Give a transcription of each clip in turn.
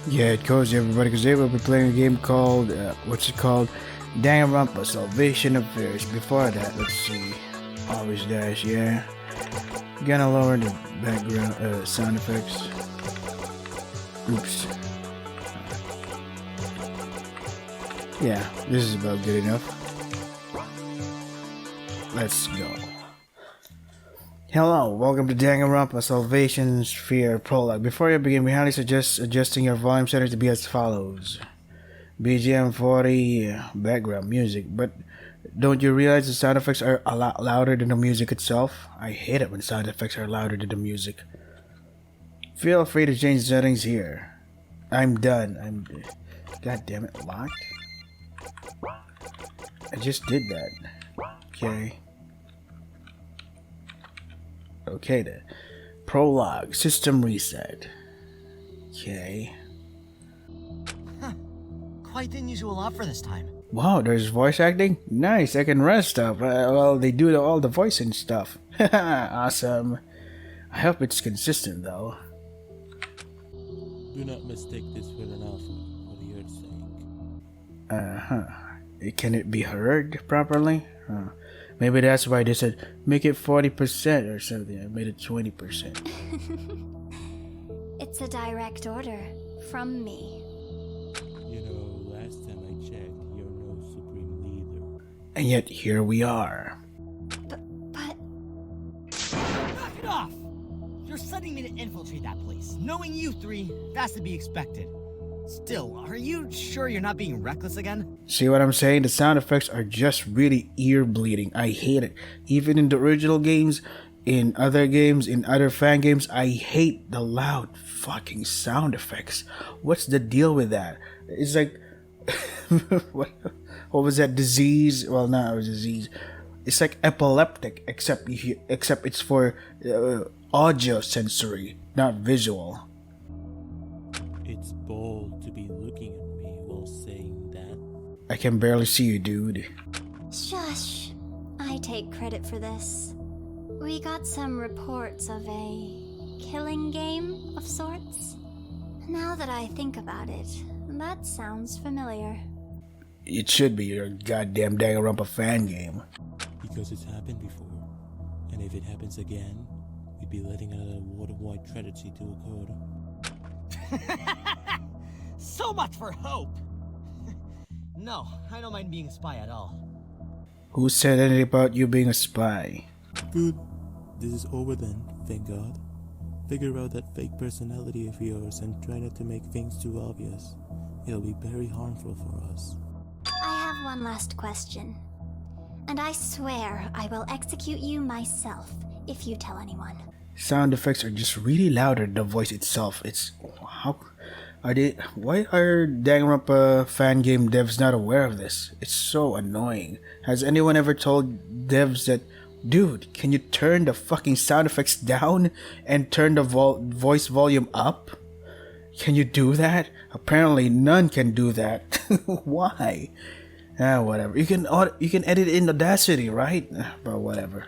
Yeah, it goes everybody, because they will be playing a game called, what's it called? Danganronpa Salvation Affairs. Before that, let's see. Always dash, yeah. Gonna lower the background sound effects. Oops. Yeah, this is about good enough. Let's go. Hello, welcome to Danganronpa Salvation Sphere Prologue. Before you begin, we highly suggest adjusting your volume settings to be as follows. BGM 40, background music, but don't you realize the sound effects are a lot louder than the music itself? I hate it when sound effects are louder than the music. Feel free to change settings here. I'm done. God damn it, locked? I just did that. Okay. Okay then. Prologue, system reset. Okay. Huh. Quite the unusual offer this time. Wow, there's voice acting? Nice, I can rest stuff. Well, they do all the voicing stuff. Awesome. I hope it's consistent though. Do not mistake this for an offer for the Earth's sake. Can it be heard properly? Maybe that's why they said make it 40% or something. I made it 20%. It's a direct order from me. You know, last time I checked, you're no supreme leader. And yet here we are. But Knock it off! You're sending me to infiltrate that place. Knowing you three, that's to be expected. Still, are you sure you're not being reckless again? See what I'm saying? The sound effects are just really ear bleeding. I hate it. Even in the original games, in other games, in other fan games, I hate the loud fucking sound effects. What's the deal with that? It's like, what was that disease? Well, not a disease. It's like epileptic, except it's for audio sensory, not visual. It's bold to be looking at me while saying that. I can barely see you, dude. shush. I take credit for this. We got some reports of a killing game of sorts. Now that I think about it, that sounds familiar. It should be your goddamn Danganronpa fan game. Because it's happened before. And if it happens again, we'd be letting another worldwide tragedy to occur. So much for hope! No, I don't mind being a spy at all. Who said anything about you being a spy? Good. This is over then, thank God. Figure out that fake personality of yours and try not to make things too obvious. It'll be very harmful for us. I have one last question. And I swear I will execute you myself if you tell anyone. Sound effects are just really louder than the voice itself. It's why are Danganronpa fan game devs not aware of this? It's so annoying. Has anyone ever told devs that, dude, can you turn the fucking sound effects down and turn the voice volume up? Can you do that? Apparently none can do that. Why? Whatever. You can edit in Audacity, right? But whatever.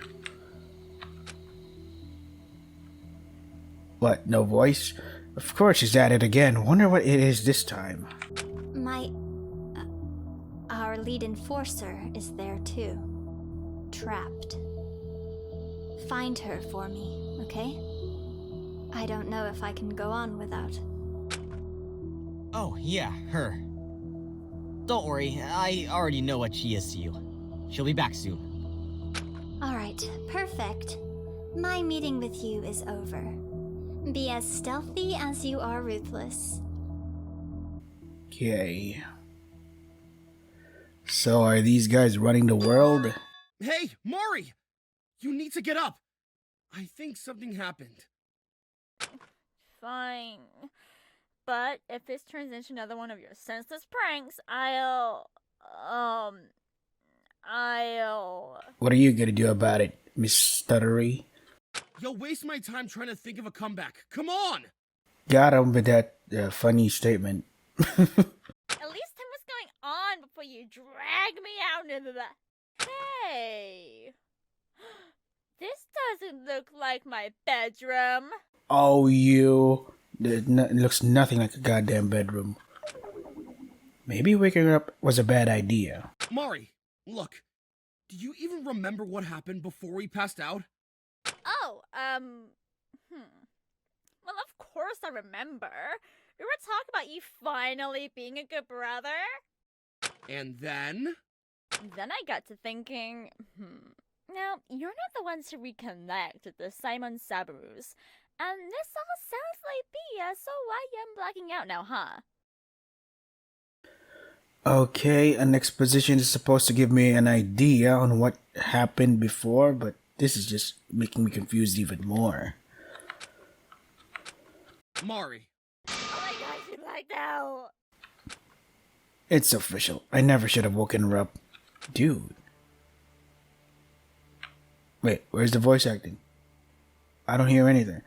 What, no voice? Of course she's at it again. Wonder what it is this time. Our lead enforcer is there too. Trapped. Find her for me, okay? I don't know if I can go on without. Oh, yeah, her. Don't worry, I already know what she is to you. She'll be back soon. Alright, perfect. My meeting with you is over. Be as stealthy as you are ruthless. Okay. So are these guys running the world? Hey, Mari! You need to get up! I think something happened. Fine. But if this turns into another one of your senseless pranks, I'll... What are you gonna do about it, Miss Stuttery? You'll waste my time trying to think of a comeback. Come on! Got him with that funny statement. At least tell me what's going on before you drag me out into the... Hey! This doesn't look like my bedroom. Oh, you It looks nothing like a goddamn bedroom. Maybe waking her up was a bad idea. Mari, look. Do you even remember what happened before we passed out? Oh, Well, of course I remember. We were talking about you finally being a good brother. And then? Then I got to thinking, now, you're not the ones to reconnect with the Simon Sabarus. And this all sounds like BS, so why am blacking out now, huh? Okay, an exposition is supposed to give me an idea on what happened before, but this is just making me confused even more. Mari. Oh my gosh, you blacked out! It's official. I never should have woken her up. Dude. Wait, where's the voice acting? I don't hear anything.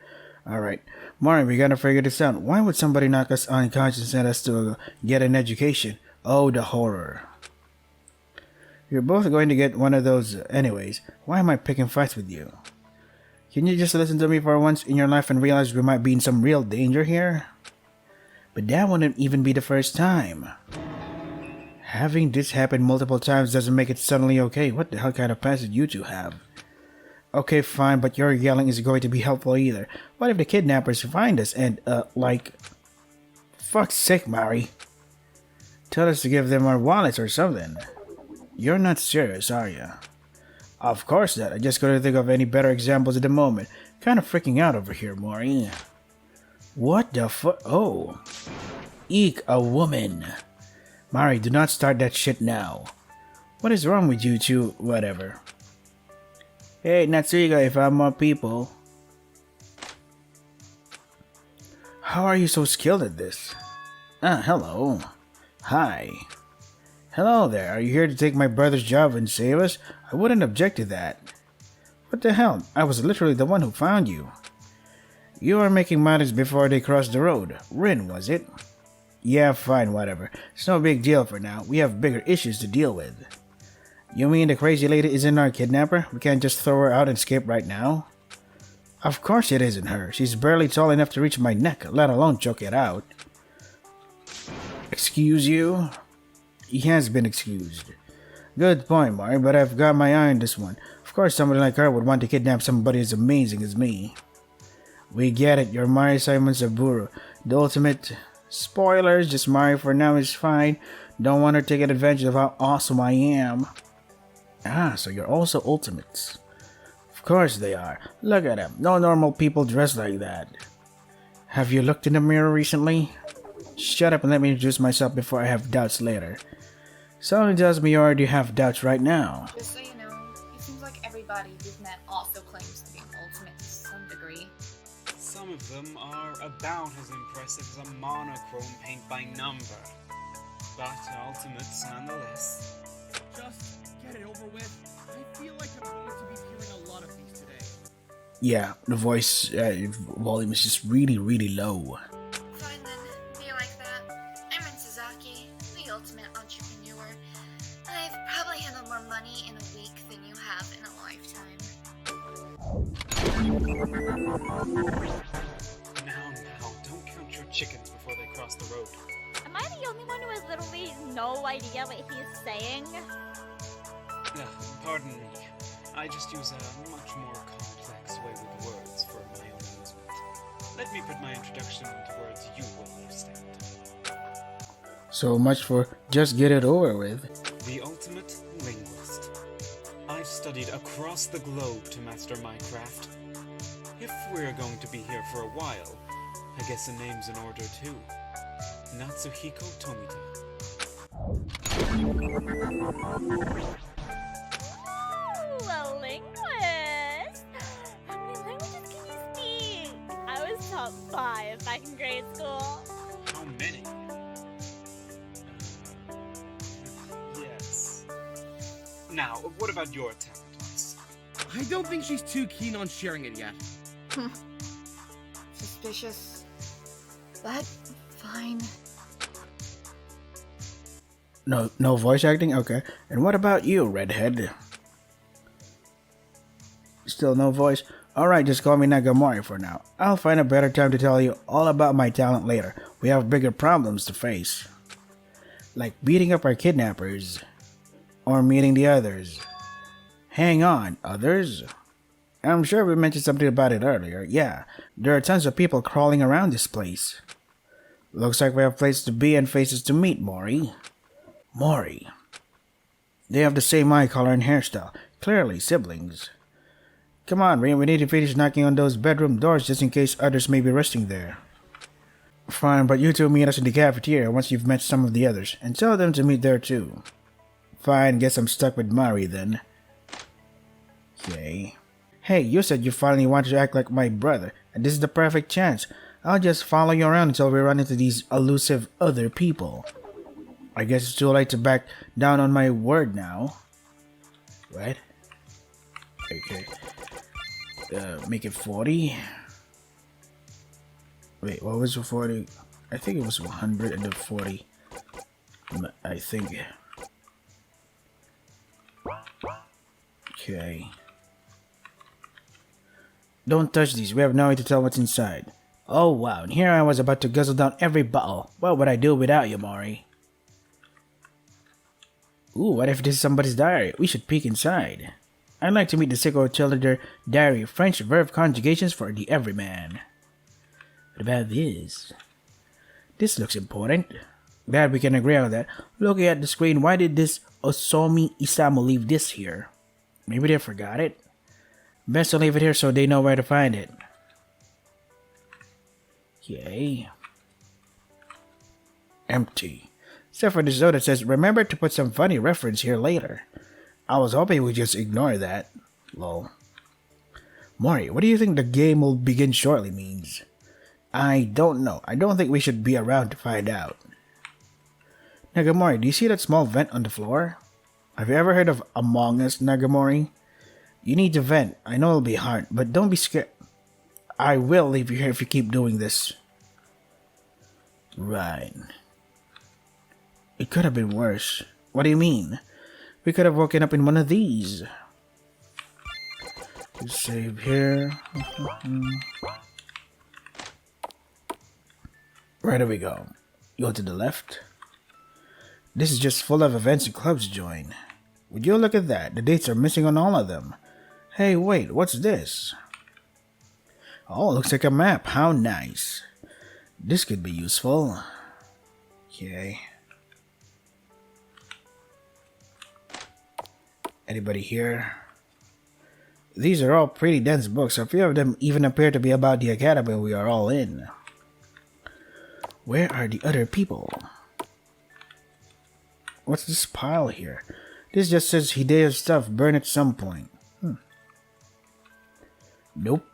Alright. Mari, we gotta figure this out. Why would somebody knock us unconscious and send us to get an education? Oh, the horror. You're both going to get one of those anyways. Why am I picking fights with you? Can you just listen to me for once in your life and realize we might be in some real danger here? But that wouldn't even be the first time. Having this happen multiple times doesn't make it suddenly okay. What the hell kind of past did you two have? Okay, fine, but your yelling isn't going to be helpful either. What if the kidnappers find us and, fuck's sake, Mari. Tell us to give them our wallets or something. You're not serious, are you? Of course not. I just couldn't think of any better examples at the moment. Kind of freaking out over here, Mari. What the fuck? Oh. Eek, a woman. Mari, do not start that shit now. What is wrong with you two? Whatever. Hey, Natsuga, if I'm more people. How are you so skilled at this? Ah, hello. Hi. Hello there. Are you here to take my brother's job and save us? I wouldn't object to that. What the hell? I was literally the one who found you. You were making matters before they crossed the road. Rin, was it? Yeah, fine, whatever. It's no big deal for now. We have bigger issues to deal with. You mean the crazy lady isn't our kidnapper? We can't just throw her out and escape right now? Of course it isn't her. She's barely tall enough to reach my neck, let alone choke it out. Excuse you? He has been excused. Good point, Mari, but I've got my eye on this one. Of course somebody like her would want to kidnap somebody as amazing as me. We get it, you're Mari Simon Saburo. The ultimate... Spoilers, just Mari for now is fine. Don't want her taking advantage of how awesome I am. Ah, so you're also ultimates. Of course they are. Look at them. No normal people dress like that. Have you looked in the mirror recently? Shut up and let me introduce myself before I have doubts later. Something tells me you already have doubts right now. Just so you know, it seems like everybody you've met also claims to be an ultimate to some degree. Some of them are about as impressive as a monochrome paint by number. But ultimates nonetheless. Just get it over with. I feel like I'm going to be hearing a lot of these today. Yeah, the voice volume is just really, really low. Fine then, be like that. I'm Rin Suzaki, the ultimate entrepreneur. I've probably handled more money in a week than you have in a lifetime. Now, don't count your chickens before they cross the road. Am I the only one who has literally no idea what he's saying? Pardon me. I just use a much more complex way with words for my own amusement. Let me put my introduction into words you will understand. So much for just get it over with. The ultimate linguist. I've studied across the globe to master my craft. If we're going to be here for a while, I guess a name's in order too. Natsuhiko Tomita. Ooh, a linguist! How many languages can you speak? I was top 5 back in grade school. How many? Yes. Now, what about your talent, Miss? I don't think she's too keen on sharing it yet. Suspicious. But, fine. No voice acting? Okay. And what about you, redhead? Still no voice? Alright, just call me Nagamori for now. I'll find a better time to tell you all about my talent later. We have bigger problems to face. Like beating up our kidnappers. Or meeting the others. Hang on, others? I'm sure we mentioned something about it earlier. Yeah, there are tons of people crawling around this place. Looks like we have places to be and faces to meet, Mori. Mori. They have the same eye color and hairstyle. Clearly siblings. Come on, Rin, we need to finish knocking on those bedroom doors just in case others may be resting there. Fine, but you two meet us in the cafeteria once you've met some of the others, and tell them to meet there too. Fine, guess I'm stuck with Mari then. Okay. Hey, you said you finally wanted to act like my brother, and this is the perfect chance. I'll just follow you around until we run into these elusive other people. I guess it's too late to back down on my word now. What? Okay. Make it 40. Wait, what was the 40? I think it was 100 and then 40. I think. Okay. Don't touch these. We have no way to tell what's inside. Oh wow, and here I was about to guzzle down every bottle. What would I do without you, Mori? Ooh, what if this is somebody's diary? We should peek inside. I'd like to meet the Sicko Children Diary, French verb conjugations for the everyman. What about this? This looks important. Glad we can agree on that. Looking at the screen, why did this Osamu Isamu leave this here? Maybe they forgot it? Best to leave it here so they know where to find it. Okay. Empty. Except for this note that says, remember to put some funny reference here later. I was hoping we'd just ignore that. Lol. Mori, what do you think the game will begin shortly means? I don't know. I don't think we should be around to find out. Nagamori, do you see that small vent on the floor? Have you ever heard of Among Us, Nagamori? You need to vent. I know it'll be hard, but don't be scared. I will leave you here if you keep doing this. Right. It could have been worse. What do you mean? We could have woken up in one of these. Just save here. Where do we go? Go to the left. This is just full of events and clubs to join. Would you look at that? The dates are missing on all of them. Hey, wait, what's this? Oh, looks like a map. How nice. This could be useful. Okay. Anybody here? These are all pretty dense books. A few of them even appear to be about the academy we are all in. Where are the other people? What's this pile here? This just says Hideo's stuff burned at some point. Nope.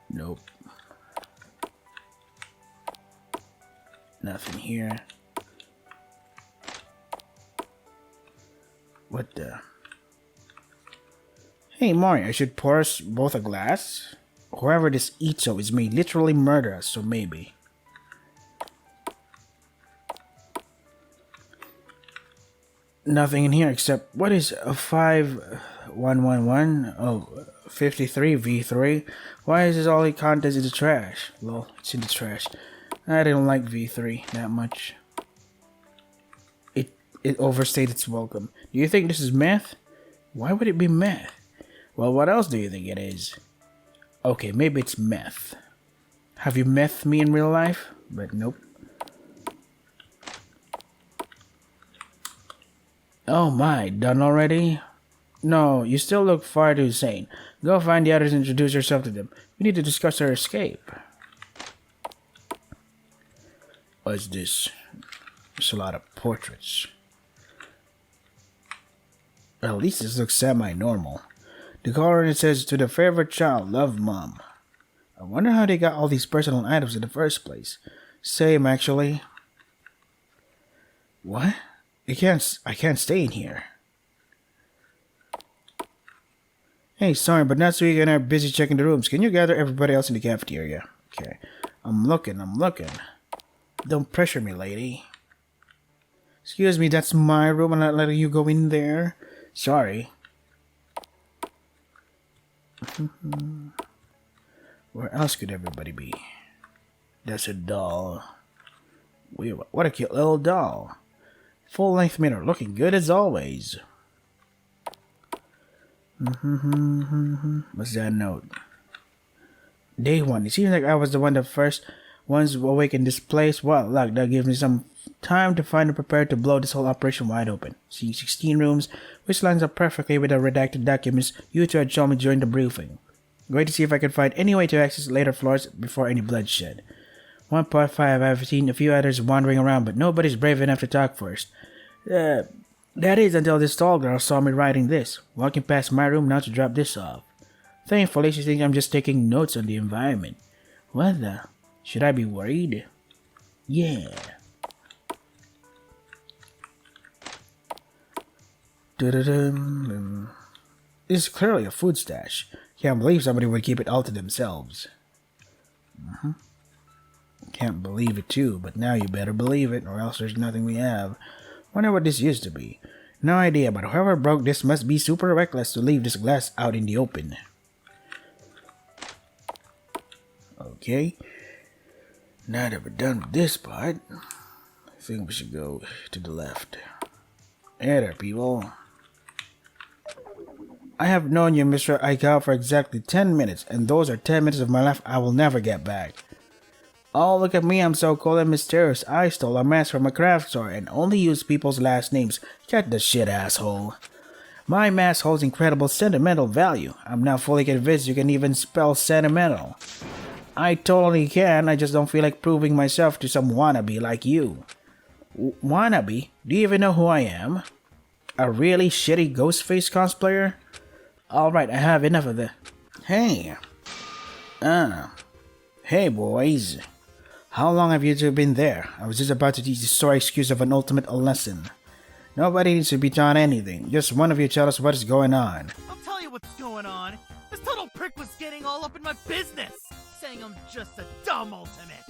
Nope. Nothing here. What the? Hey Mori, I should pour us both a glass? Whoever this Itzo is may literally murder us, so maybe. Nothing in here except, what is a 5111? Oh, 53 V3? Why is this all the contents in the trash? Lol, it's in the trash. I didn't like V3 that much. It overstayed its welcome. Do you think this is meth? Why would it be meth? Well, what else do you think it is? Okay, maybe it's meth. Have you methed me in real life? But nope. Oh my, done already? No, you still look far too sane. Go find the others and introduce yourself to them. We need to discuss our escape. What's this? There's a lot of portraits. Well, at least this looks semi-normal. The color it says, to the favorite child, love mom. I wonder how they got all these personal items in the first place. Same, actually. What? I can't stay in here. Hey, sorry, but Natsuki and I are busy checking the rooms. Can you gather everybody else in the cafeteria? Okay. I'm looking. Don't pressure me, lady. Excuse me, that's my room. I'm not letting you go in there. Sorry. Where else could everybody be? That's a doll. Weird. What a cute little doll. Full-length mirror, looking good as always. What's that note? Day 1. It seems like I was the one that first ones awake in this place. Well, luck, that gives me some time to find and prepare to blow this whole operation wide open. Seeing 16 rooms, which lines up perfectly with the redacted documents you two had shown me during the briefing. Going to see if I can find any way to access later floors before any bloodshed. 1.5, I've seen a few others wandering around, but nobody's brave enough to talk first. That is until this tall girl saw me writing this, walking past my room now to drop this off. Thankfully, she thinks I'm just taking notes on the environment. What the? Should I be worried? Yeah. This is clearly a food stash. Can't believe somebody would keep it all to themselves. Can't believe it too, but now you better believe it, or else there's nothing we have. Wonder what this used to be. No idea, but whoever broke this must be super reckless to leave this glass out in the open. Okay. Now that we're done with this part, I think we should go to the left. Hey there, people. I have known you, Mr. Aikawa, for exactly 10 minutes, and those are 10 minutes of my life I will never get back. Oh, look at me, I'm so cool and mysterious. I stole a mask from a craft store and only use people's last names. Get the shit, asshole. My mask holds incredible sentimental value. I'm now fully convinced you can even spell sentimental. I totally can, I just don't feel like proving myself to some wannabe like you. Wannabe? Do you even know who I am? A really shitty Ghostface cosplayer? Alright, I have enough of the... Hey. Hey boys. How long have you two been there? I was just about to teach the story excuse of an ultimate lesson. Nobody needs to be taught anything. Just one of you tell us what is going on. I'll tell you what's going on. This total prick was getting all up in my business, saying I'm just a dumb ultimate.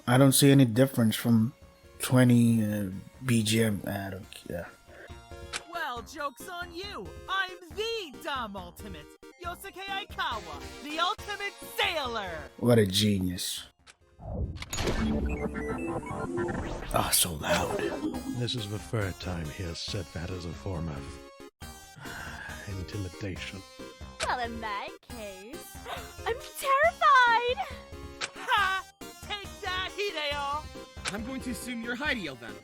I don't see any difference from 20 BGM. I don't care. Well, joke's on you. I'm the dumb ultimate, Yosuke Aikawa, the ultimate sailor. What a genius. Oh, so loud. This is the third time he has said that as a form of intimidation. Well, in that case, I'm terrified! Ha! Take that, Hideo! I'm going to assume you're Hideo then.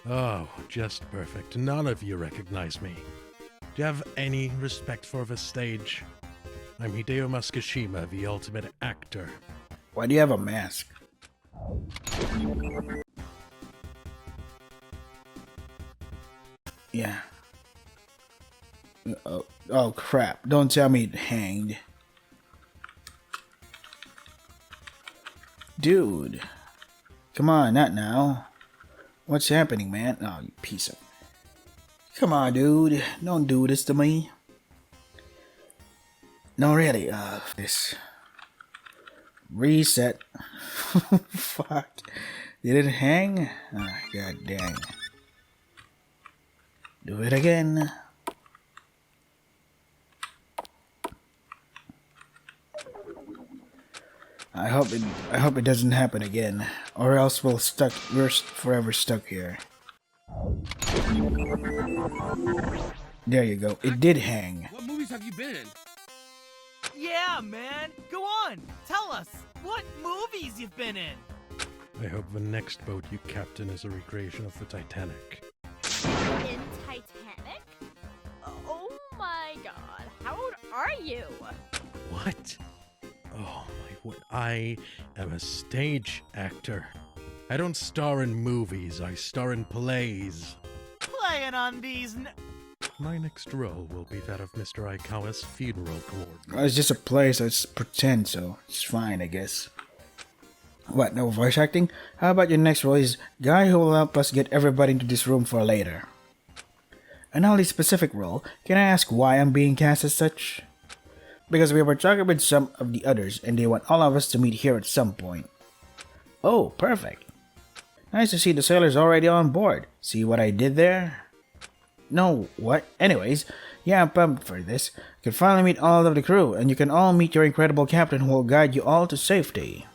Oh, just perfect. None of you recognize me. Do you have any respect for the stage? I'm Hideo Maskashima, the ultimate actor. Why do you have a mask? Yeah. Oh crap. Don't tell me it hanged. Dude. Come on, not now. What's happening, man? Oh, you piece of... Come on, dude. Don't do this to me. No, really. This... Reset. Fuck. Did it hang? Ah, god dang. Do it again. I hope it doesn't happen again, or else we're forever stuck here. There you go. It did hang. What movies have you been in? Yeah, man. Go on. Tell us what movies you've been in. I hope the next boat you captain is a recreation of the Titanic. In Titanic? Oh my god, how old are you? What? Oh my word. I am a stage actor. I don't star in movies, I star in plays. Playing on these My next role will be that of Mr. Aikawa's funeral coordinator. It's just a play, so it's pretend, so it's fine, I guess. What, no voice acting? How about your next role is guy who will help us get everybody into this room for later? An highly specific role. Can I ask why I'm being cast as such? Because we were talking with some of the others, and they want all of us to meet here at some point. Oh, perfect. Nice to see the sailors already on board. See what I did there? No, what? Anyways, yeah, I'm pumped for this. You can finally meet all of the crew, and you can all meet your incredible captain who will guide you all to safety.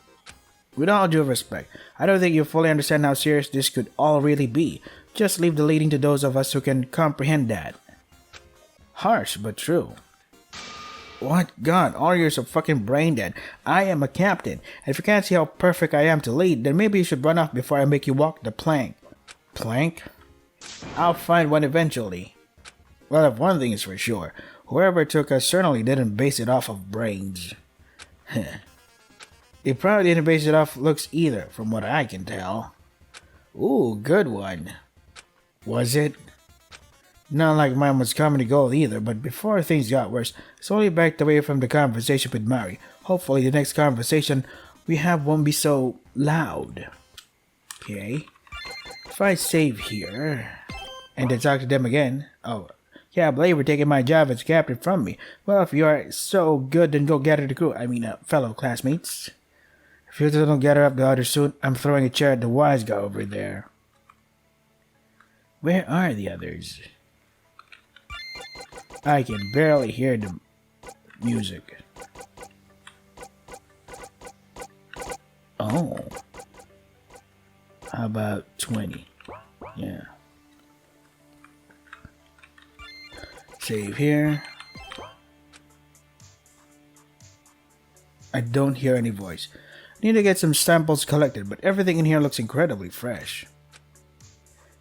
With all due respect, I don't think you fully understand how serious this could all really be. Just leave the leading to those of us who can comprehend that. Harsh, but true. What? God, all you're so fucking brain dead. I am a captain, and if you can't see how perfect I am to lead, then maybe you should run off before I make you walk the plank. Plank? I'll find one eventually. Well, if one thing is for sure, whoever took us certainly didn't base it off of brains. They probably didn't base it off looks either, from what I can tell. Ooh, good one. Was it? Not like mine was comedy gold either, but before things got worse, I slowly backed away from the conversation with Mari. Hopefully the next conversation we have won't be so loud. Okay. If I save here, and then talk to them again. Oh, yeah, I believe we're taking my job as captain from me. Well, if you are so good, then go gather the crew. I mean, fellow classmates. If you don't gather up the others soon, I'm throwing a chair at the wise guy over there. Where are the others? I can barely hear the music. Oh. How about 20? Yeah. Save here. I don't hear any voice. Need to get some samples collected, but everything in here looks incredibly fresh.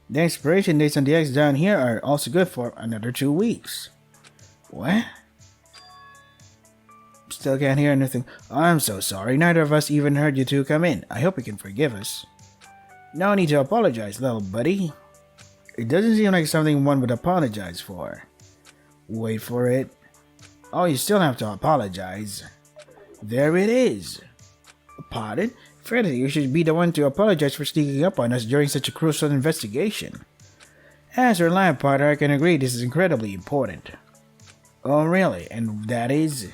The expiration dates on the eggs down here are also good for another 2 weeks. What? Still can't hear anything. Oh, I'm so sorry. Neither of us even heard you two come in. I hope you can forgive us. No need to apologize, little buddy. It doesn't seem like something one would apologize for. Wait for it. Oh, you still have to apologize. There it is. Pardon? Freddy, you should be the one to apologize for sneaking up on us during such a crucial investigation. As your lab partner, I can agree this is incredibly important. Oh, really? And that is?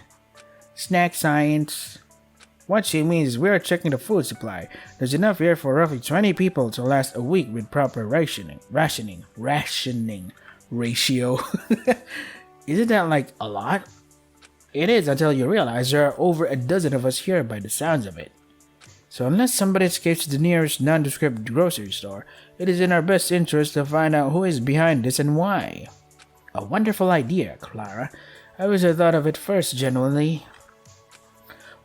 Snack science. What she means is we are checking the food supply. There's enough here for roughly 20 people to last a week with proper rationing ratio. Isn't that like a lot? It is until you realize there are over a dozen of us here by the sounds of it. So unless somebody escapes to the nearest nondescript grocery store, it is in our best interest to find out who is behind this and why. A wonderful idea, Clara. I wish I thought of it first, genuinely.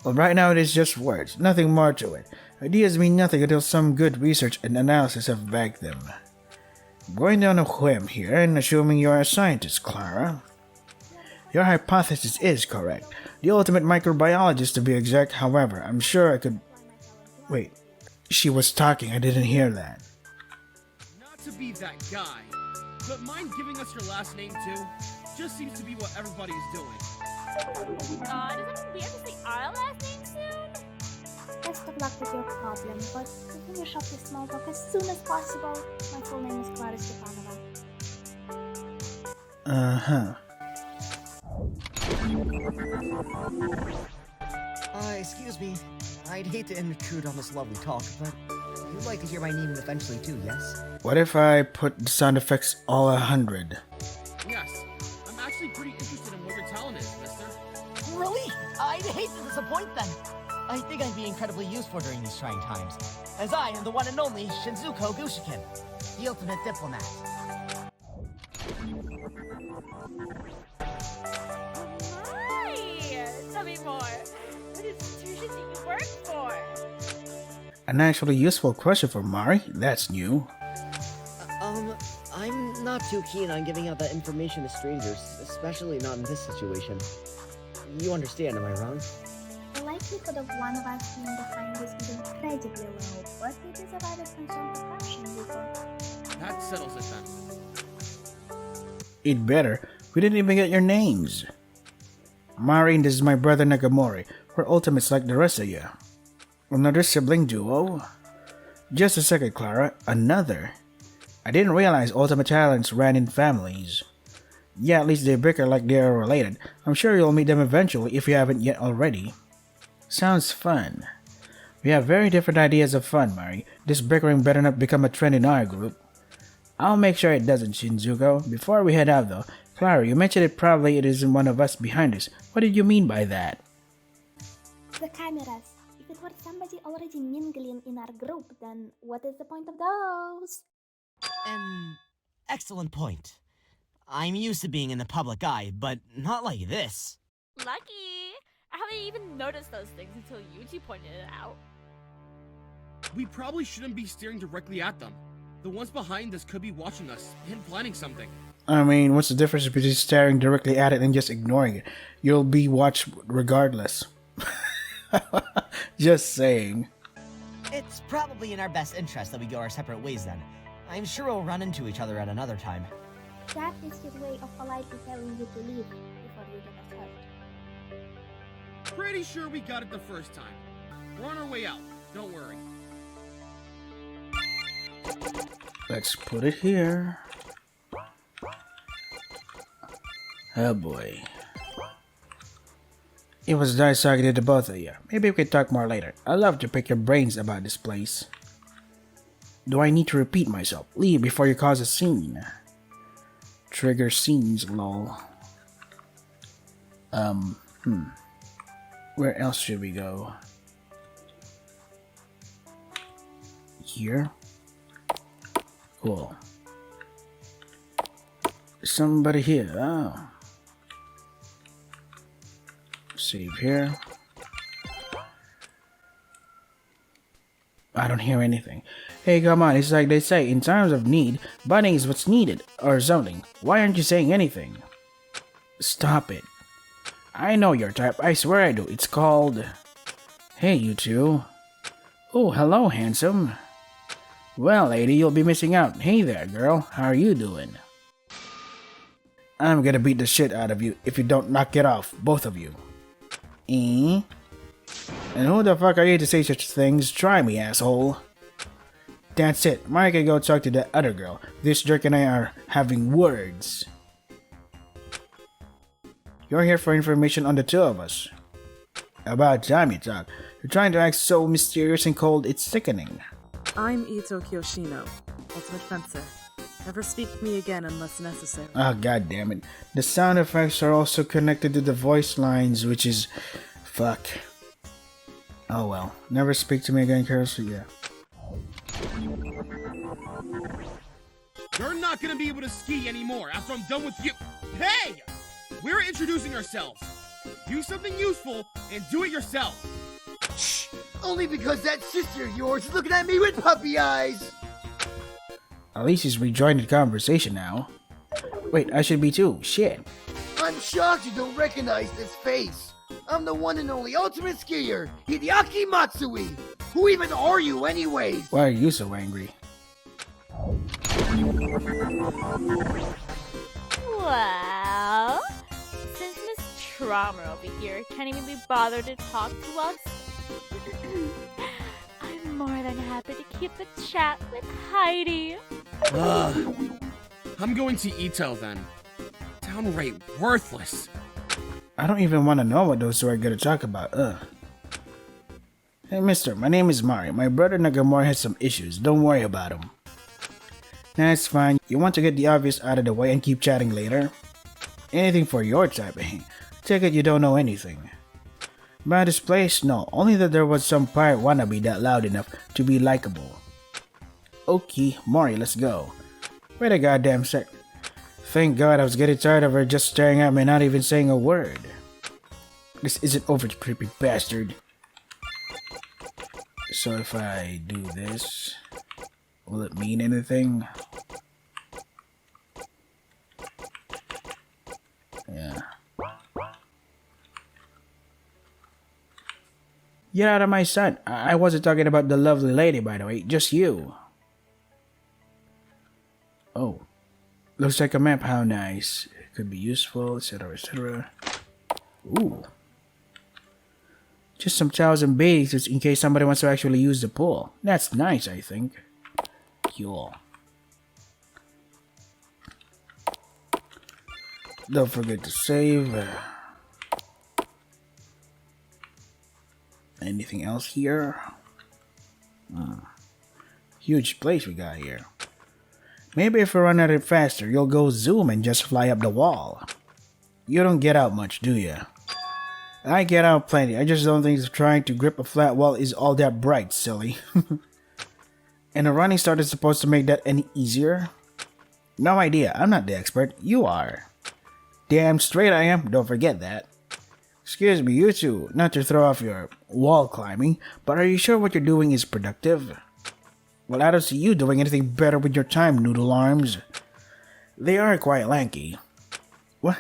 Well, right now it is just words, nothing more to it. Ideas mean nothing until some good research and analysis have backed them. I'm going down a whim here and assuming you are a scientist, Clara. Your hypothesis is correct. The ultimate microbiologist to be exact, however, I'm sure I could... Wait, she was talking, I didn't hear that. Not to be that guy, but mind giving us your last name too? Just seems to be what everybody's doing. Does it weird to say our last name soon? Best of luck with your problem, but finish up this small talk as soon as possible. My full name is Clara Stepanova. Uh-huh. Excuse me. I'd hate to intrude on this lovely talk, but you'd like to hear my name eventually too, yes? What if I put the sound effects all 100? Yes, I'm actually pretty interested in what your talent is, mister. Really? I'd hate to disappoint them. I think I'd be incredibly useful during these trying times, as I am the one and only Shinzuko Gushikin, the ultimate diplomat. Tell me more. What institution do you work for? An actually useful question for Mari? That's new. I'm not too keen on giving out that information to strangers, especially not in this situation. You understand, am I wrong? The likelihood of one of us being behind this is incredibly low, but it is a rather concerned precaution, Zuko. That settles it then. It better. We didn't even get your names. Mari and this is my brother Nagamori. We're ultimates like the rest of you. Another sibling duo? Just a second, Clara. Another? I didn't realize ultimate talents ran in families. Yeah, at least they bicker like they are related. I'm sure you'll meet them eventually if you haven't yet already. Sounds fun. We have very different ideas of fun, Mari. This bickering better not become a trend in our group. I'll make sure it doesn't, Shinzuko. Before we head out though, Clara, you mentioned it isn't one of us behind us. What did you mean by that? The cameras. If it were somebody already mingling in our group, then what is the point of those? An excellent point. I'm used to being in the public eye, but not like this. Lucky! I haven't even noticed those things until you two pointed it out. We probably shouldn't be staring directly at them. The ones behind us could be watching us and planning something. I mean, what's the difference between staring directly at it and just ignoring it? You'll be watched regardless. Just saying. It's probably in our best interest that we go our separate ways then. I'm sure we'll run into each other at another time. That is his way of politely telling you to leave before you get us hurt. Pretty sure we got it the first time. We're on our way out. Don't worry. Let's put it here. Oh boy. It was nice talking to the both of you. Maybe we can talk more later. I'd love to pick your brains about this place. Do I need to repeat myself? Leave before you cause a scene. Trigger scenes, lol. Where else should we go? Here? Cool. Somebody here. Oh. Save here. I don't hear anything. Hey, come on, it's like they say, in times of need, butting is what's needed, or something. Why aren't you saying anything? Stop it. I know your type, I swear I do. It's called... Hey, you two. Oh, hello, handsome. Well, lady, you'll be missing out. Hey there, girl. How are you doing? I'm gonna beat the shit out of you if you don't knock it off, both of you. And who the fuck are you to say such things? Try me, asshole. That's it. Mike can go talk to that other girl. This jerk and I are having words. You're here for information on the two of us. About time you talk. You're trying to act so mysterious and cold, it's sickening. I'm Ito Kiyoshino, Ultimate Fencer. Never speak to me again unless necessary. Ah, god damn it. The sound effects are also connected to the voice lines, which is... fuck. Oh well. Never speak to me again, Carousel, yeah. You're not gonna be able to ski anymore after I'm done with you. Hey! We're introducing ourselves. Do something useful and do it yourself. Shh! Only because that sister of yours is looking at me with puppy eyes! At least he's rejoined the conversation now. Wait, I should be too. Shit. I'm shocked you don't recognize this face. I'm the one and only ultimate skier, Hideaki Matsui. Who even are you anyways? Why are you so angry? Well, since Miss Trauma over here can't even be bothered to talk to us, I'm more than happy to keep the chat with Heidi. I'm going to Ito then. Downright worthless. I don't even want to know what those two are gonna talk about, Hey mister, my name is Mari. My brother Nagamori has some issues. Don't worry about him. That's fine. You want to get the obvious out of the way and keep chatting later? Anything for your type, Take it you don't know anything. About this place? No. Only that there was some pirate wannabe that loud enough to be likable. Okay, Mari, let's go. Wait a goddamn sec. Thank God I was getting tired of her just staring at me and not even saying a word. This isn't over, you creepy bastard. So if I do this, will it mean anything? Yeah. Get out of my sight. I wasn't talking about the lovely lady, by the way. Just you. Oh. Looks like a map. How nice. It could be useful, etc., etc. Ooh. Just some towels and bathing suits in case somebody wants to actually use the pool. That's nice, I think. Cool. Don't forget to save. Anything else here? Huge place we got here. Maybe if you run at it faster, you'll go zoom and just fly up the wall. You don't get out much, do you? I get out plenty. I just don't think trying to grip a flat wall is all that bright, silly. And a running start is supposed to make that any easier? No idea. I'm not the expert. You are. Damn straight I am. Don't forget that. Excuse me, you two. Not to throw off your wall climbing, but are you sure what you're doing is productive? Well, I don't see you doing anything better with your time, noodle arms. They are quite lanky. What?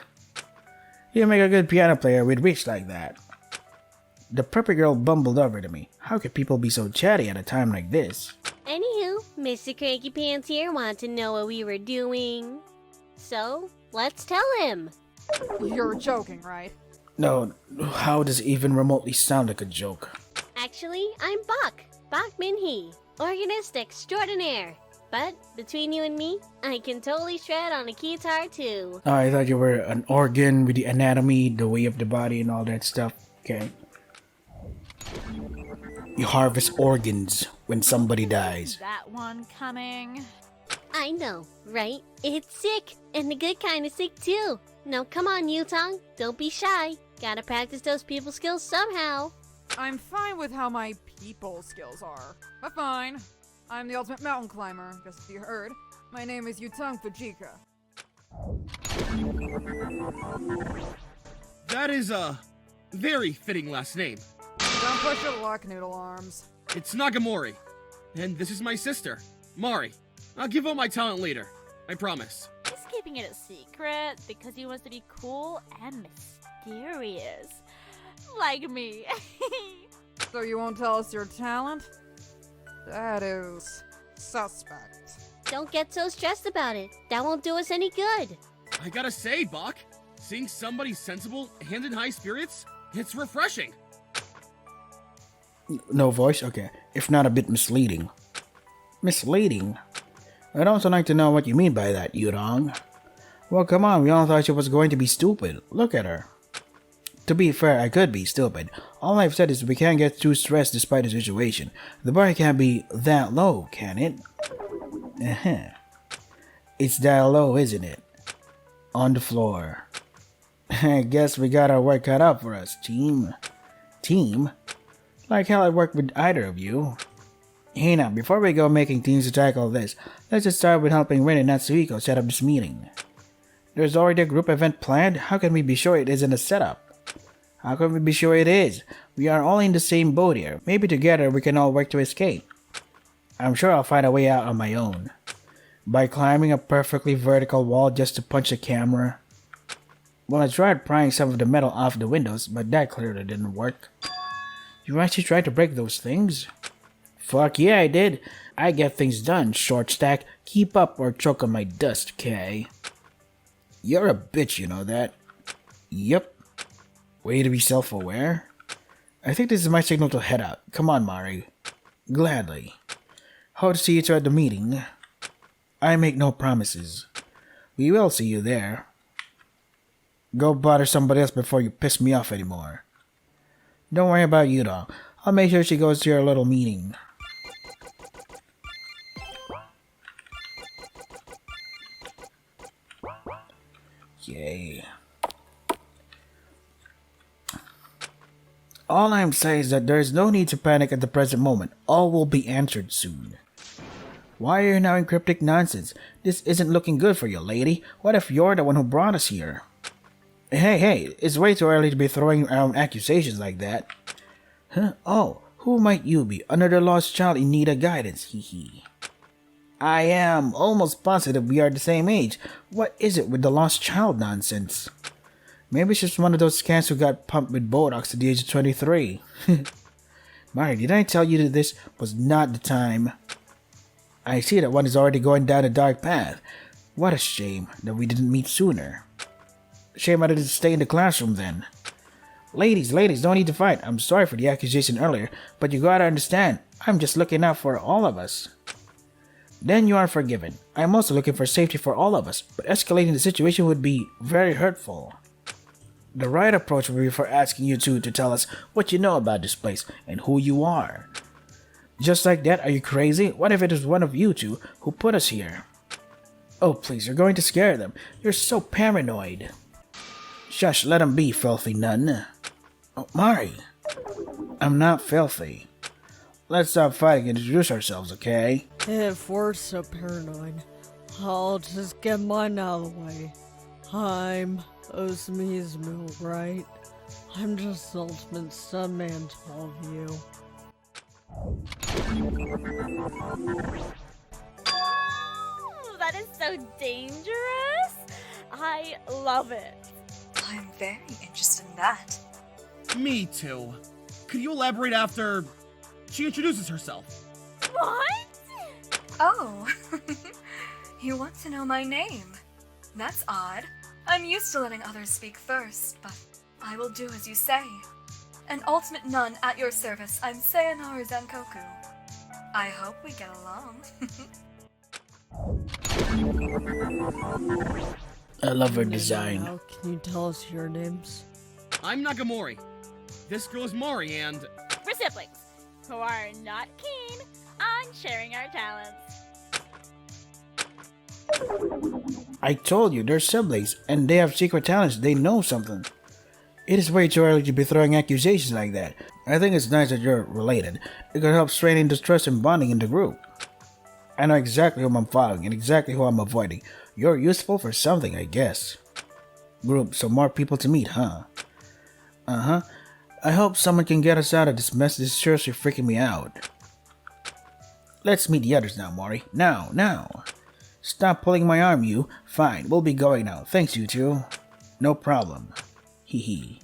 You make a good piano player with reach like that. The preppy girl bumbled over to me. How could people be so chatty at a time like this? Anywho, Mr. Cranky Pants here wanted to know what we were doing. So, let's tell him. You're joking, right? No, how does it even remotely sound like a joke? Actually, I'm Bach Min-hee, organist extraordinaire. But, between you and me, I can totally shred on a guitar too. Oh, I thought you were an organ with the anatomy, the way of the body and all that stuff. Okay. You harvest organs when somebody dies. That one coming. I know, right? It's sick, and the good kind of sick too. Now come on, Yutong, don't be shy. Gotta practice those people skills somehow. I'm fine with how my people skills are. But fine. I'm the ultimate mountain climber, just as you heard. My name is Yutong Fujika. That is a very fitting last name. Don't push your luck, Noodle Arms. It's Nagamori. And this is my sister, Mari. I'll give all my talent later. I promise. He's keeping it a secret because he wants to be cool and mysterious. Like me. So you won't tell us your talent? That is suspect. Don't get so stressed about it. That won't do us any good. I gotta say, Bach, seeing somebody sensible and in high spirits, it's refreshing. No voice? Okay. If not a bit misleading. Misleading? I'd also like to know what you mean by that, Yurong. Well, come on, we all thought she was going to be stupid. Look at her. To be fair, I could be stupid. All I've said is we can't get too stressed despite the situation. The bar can't be that low, can it? It's that low, isn't it? On the floor. I guess we got our work cut out for us, team. Team? Like hell I'd work with either of you. Hey now, before we go making teams to tackle this, let's just start with helping Rin and Natsuhiko set up this meeting. There's already a group event planned. How can we be sure it isn't a setup? How can we be sure it is? We are all in the same boat here. Maybe together we can all work to escape. I'm sure I'll find a way out on my own. By climbing a perfectly vertical wall just to punch the camera. Well, I tried prying some of the metal off the windows, but that clearly didn't work. You actually tried to break those things? Fuck yeah, I did. I get things done, short stack. Keep up or choke on my dust, Kay. You're a bitch, you know that? Yep. Way to be self-aware? I think this is my signal to head out. Come on, Mari. Gladly. Hope to see you two at the meeting. I make no promises. We will see you there. Go bother somebody else before you piss me off anymore. Don't worry about Yudo. I'll make sure she goes to your little meeting. Yay. All I'm saying is that there is no need to panic at the present moment. All will be answered soon. Why are you now in cryptic nonsense? This isn't looking good for you, lady. What if you're the one who brought us here? Hey, it's way too early to be throwing around accusations like that. Huh? Oh, who might you be? Another lost child in need of guidance, hee. I am almost positive we are the same age. What is it with the lost child nonsense? Maybe she's one of those scans who got pumped with Botox at the age of 23. Mari, did I tell you that this was not the time? I see that one is already going down a dark path. What a shame that we didn't meet sooner. Shame I didn't stay in the classroom then. Ladies, don't need to fight. I'm sorry for the accusation earlier, but you gotta understand, I'm just looking out for all of us. Then you are forgiven. I'm also looking for safety for all of us, but escalating the situation would be very hurtful. The right approach would be for asking you two to tell us what you know about this place and who you are. Just like that, are you crazy? What if it is one of you two who put us here? Oh, please, you're going to scare them. You're so paranoid. Shush, let him be, filthy nun. Oh, Mari. I'm not filthy. Let's stop fighting and introduce ourselves, okay? If we're so paranoid, I'll just get mine out of the way. I'm Osmizmu, right? I'm just the ultimate Sunman to all of you. Oh, that is so dangerous. I love it. I'm very interested in that. Me too. Could you elaborate after she introduces herself? What? Oh, you want to know my name? That's odd. I'm used to letting others speak first, but I will do as you say. An ultimate nun at your service, I'm Sayonara Zankoku. I hope we get along. I love her design. Now, can you tell us your names? I'm Nagamori. This girl is Mari, and We're siblings who are not keen on sharing our talents. I told you, they're siblings, and they have secret talents. They know something. It is way too early to be throwing accusations like that. I think it's nice that you're related. It could help strengthen the trust and bonding in the group. I know exactly whom I'm following and exactly who I'm avoiding. You're useful for something, I guess. Group, so more people to meet, huh? Uh-huh. I hope someone can get us out of this mess. This is seriously freaking me out. Let's meet the others now, Mori. Now. Stop pulling my arm, you. Fine, we'll be going now. Thanks, you two. No problem. Hee.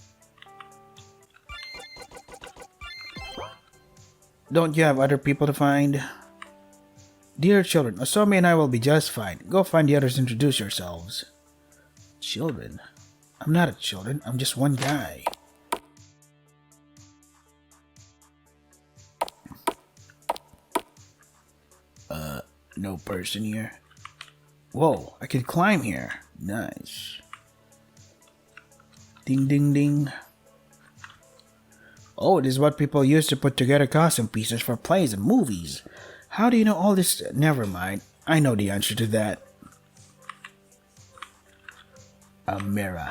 Don't you have other people to find? Dear children, Osome and I will be just fine. Go find the others and introduce yourselves. Children? I'm not a children. I'm just one guy. No person here. Whoa, I can climb here. Nice. Ding ding ding. Oh, this is what people use to put together costume pieces for plays and movies. How do you know all this? Never mind. I know the answer to that. A mirror.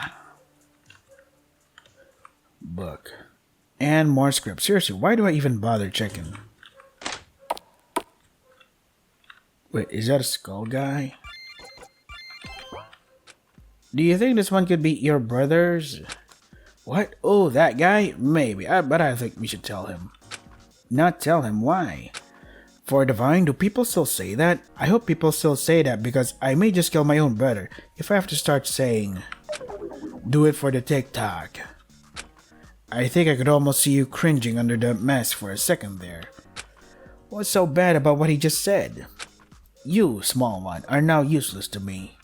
Book. And more script. Seriously, why do I even bother checking? Wait, is that a skull guy? Do you think this one could be your brother's? What? Oh, that guy? Maybe. But I think we should tell him. Not tell him. Why? For divine? Do people still say that? I hope people still say that because I may just kill my own brother if I have to start saying, do it for the TikTok. I think I could almost see you cringing under the mask for a second there. What's so bad about what he just said? You, small one, are now useless to me.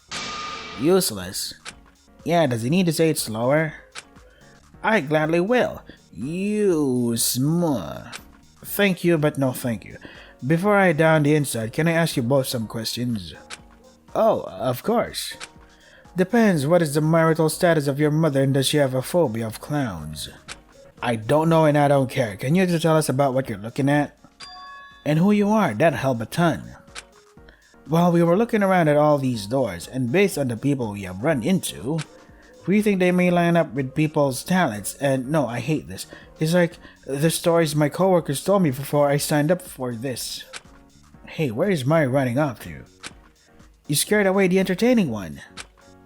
Useless? Yeah, does he need to say it slower? I gladly will. Thank you, but no thank you. Before I die on the inside, can I ask you both some questions? Oh, of course. Depends, what is the marital status of your mother and does she have a phobia of clowns? I don't know and I don't care. Can you just tell us about what you're looking at? And who you are, that'll help a ton. Well, we were looking around at all these doors, and based on the people we have run into, we think they may line up with people's talents, and no, I hate this. It's like the stories my coworkers told me before I signed up for this. Hey, where is Mari running off to? You scared away the entertaining one.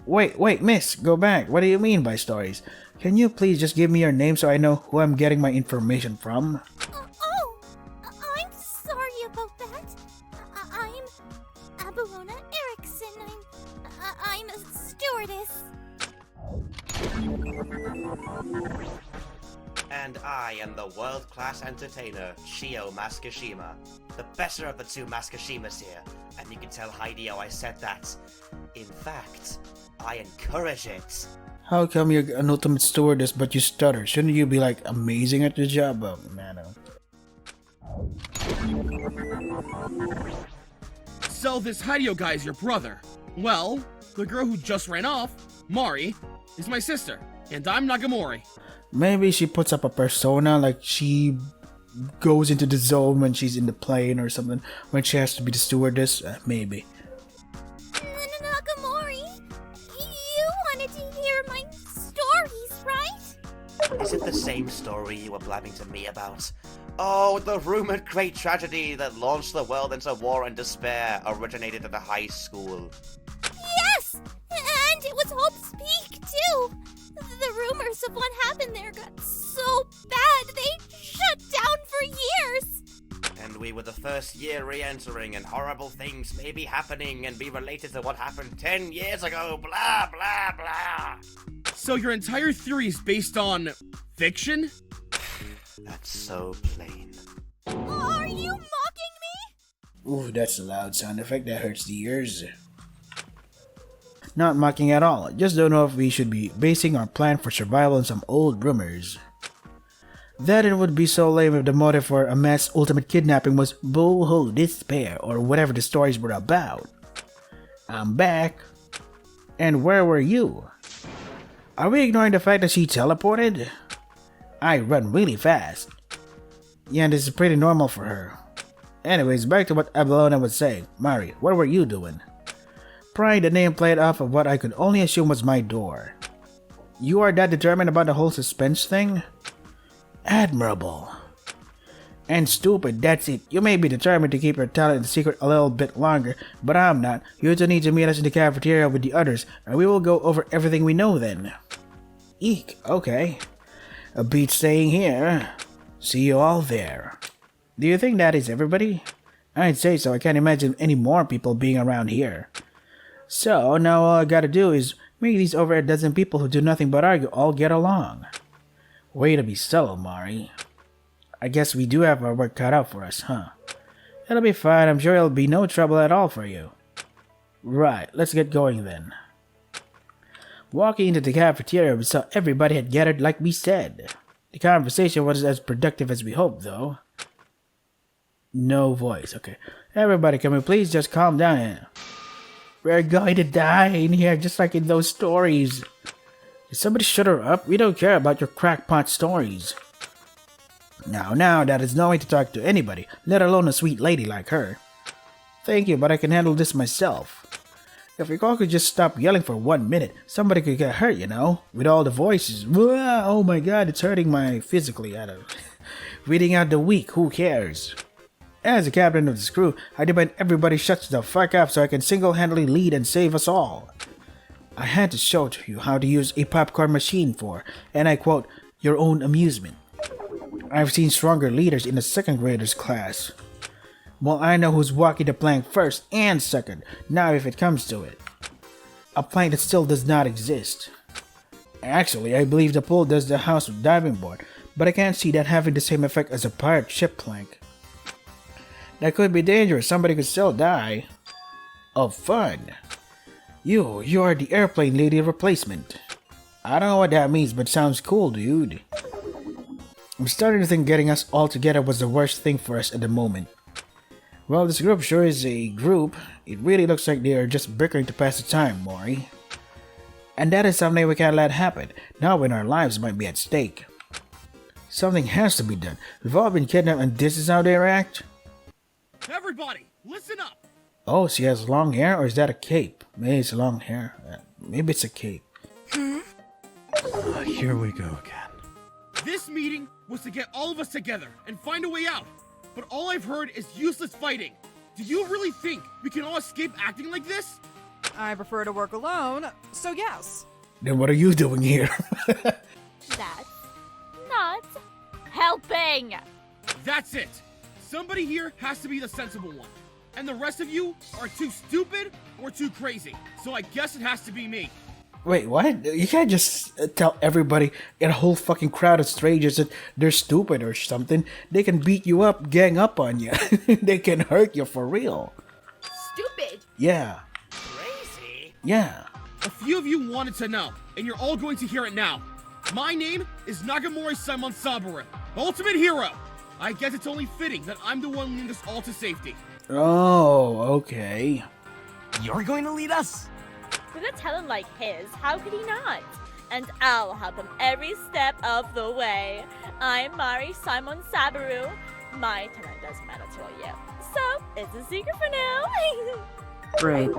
Wait, miss, go back. What do you mean by stories? Can you please just give me your name so I know who I'm getting my information from? I'm sorry about that. I'm Abelona Erickson. I'm a stewardess. And I am the world-class entertainer, Shio Maskashima. The better of the two Maskashimas here, and you can tell Hideo I said that. In fact, I encourage it. How come you're an ultimate stewardess but you stutter? Shouldn't you be like amazing at the job? Oh, man. So this Hideo guy is your brother. Well, the girl who just ran off, Mari, is my sister, and I'm Nagamori. Maybe she puts up a persona, like she goes into the zone when she's in the plane or something, when she has to be the stewardess. Maybe. No, same story you were blabbing to me about? Oh, the rumored great tragedy that launched the world into war and despair originated at a high school. Yes! And it was Hope's Peak, too! The rumors of what happened there got so bad, they shut down for years! And we were the first year re-entering, and horrible things may be happening and be related to what happened 10 years ago, blah, blah, blah. So your entire theory is based on fiction? That's so plain. Are you mocking me? Ooh, that's a loud sound effect that hurts the ears. Not mocking at all, just don't know if we should be basing our plan for survival on some old rumors. That it would be so lame if the motive for a mass ultimate kidnapping was boo-hoo despair or whatever the stories were about. I'm back. And where were you? Are we ignoring the fact that she teleported? I run really fast. Yeah, this is pretty normal for her. Anyways, back to what Abelona was saying. Mari, what were you doing? Prying the nameplate off of what I could only assume was my door. You are that determined about the whole suspense thing? Admirable. And stupid, that's it. You may be determined to keep your talent a secret a little bit longer, but I'm not. You two need to meet us in the cafeteria with the others, and we will go over everything we know then. Eek, okay. A beat staying here. See you all there. Do you think that is everybody? I'd say so. I can't imagine any more people being around here. So, now all I gotta do is make these over a dozen people who do nothing but argue all get along. Way to be subtle, Mari. I guess we do have our work cut out for us, huh? It'll be fine. I'm sure it'll be no trouble at all for you. Right, let's get going then. Walking into the cafeteria, we saw everybody had gathered like we said. The conversation wasn't as productive as we hoped, though. No voice, okay. Everybody, can we please just calm down here? We're going to die in here, just like in those stories. Did somebody shut her up? We don't care about your crackpot stories. Now, that is no way to talk to anybody, let alone a sweet lady like her. Thank you, but I can handle this myself. If you all could just stop yelling for 1 minute, somebody could get hurt, you know? With all the voices. Oh my god, it's hurting my physically. I don't Reading out the weak, who cares? As the captain of this crew, I demand everybody shuts the fuck up so I can single-handedly lead and save us all. I had to show to you how to use a popcorn machine for, and I quote, your own amusement. I've seen stronger leaders in the second graders class. Well, I know who's walking the plank first and second, now if it comes to it. A plank that still does not exist. Actually, I believe the pool does the house with diving board, but I can't see that having the same effect as a pirate ship plank. That could be dangerous, somebody could still die. Oh, fun. You are the airplane lady replacement. I don't know what that means, but sounds cool, dude. I'm starting to think getting us all together was the worst thing for us at the moment. Well, this group sure is a group. It really looks like they are just bickering to pass the time, Mori. And that is something we can't let happen, now when our lives might be at stake. Something has to be done. We've all been kidnapped and this is how they react? Everybody, listen up! Oh, she has long hair, or is that a cape? Maybe it's long hair. Maybe it's a cape. Here we go again. This meeting was to get all of us together and find a way out. But all I've heard is useless fighting. Do you really think we can all escape acting like this? I prefer to work alone, so yes. Then what are you doing here? That's not helping. That's it. Somebody here has to be the sensible one. And the rest of you are too stupid or too crazy. So I guess it has to be me. Wait, what? You can't just tell everybody in a whole fucking crowd of strangers that they're stupid or something. They can beat you up, gang up on you. They can hurt you for real. Stupid. Yeah. Crazy? Yeah. A few of you wanted to know, and you're all going to hear it now. My name is Nagamori Simon Saburo, Ultimate Hero. I guess it's only fitting that I'm the one leading us all to safety. Oh, okay. You're going to lead us? With a talent like his, how could he not? And I'll help him every step of the way. I'm Mari Simon Saburo. My talent doesn't matter to you, so it's a secret for now. Great.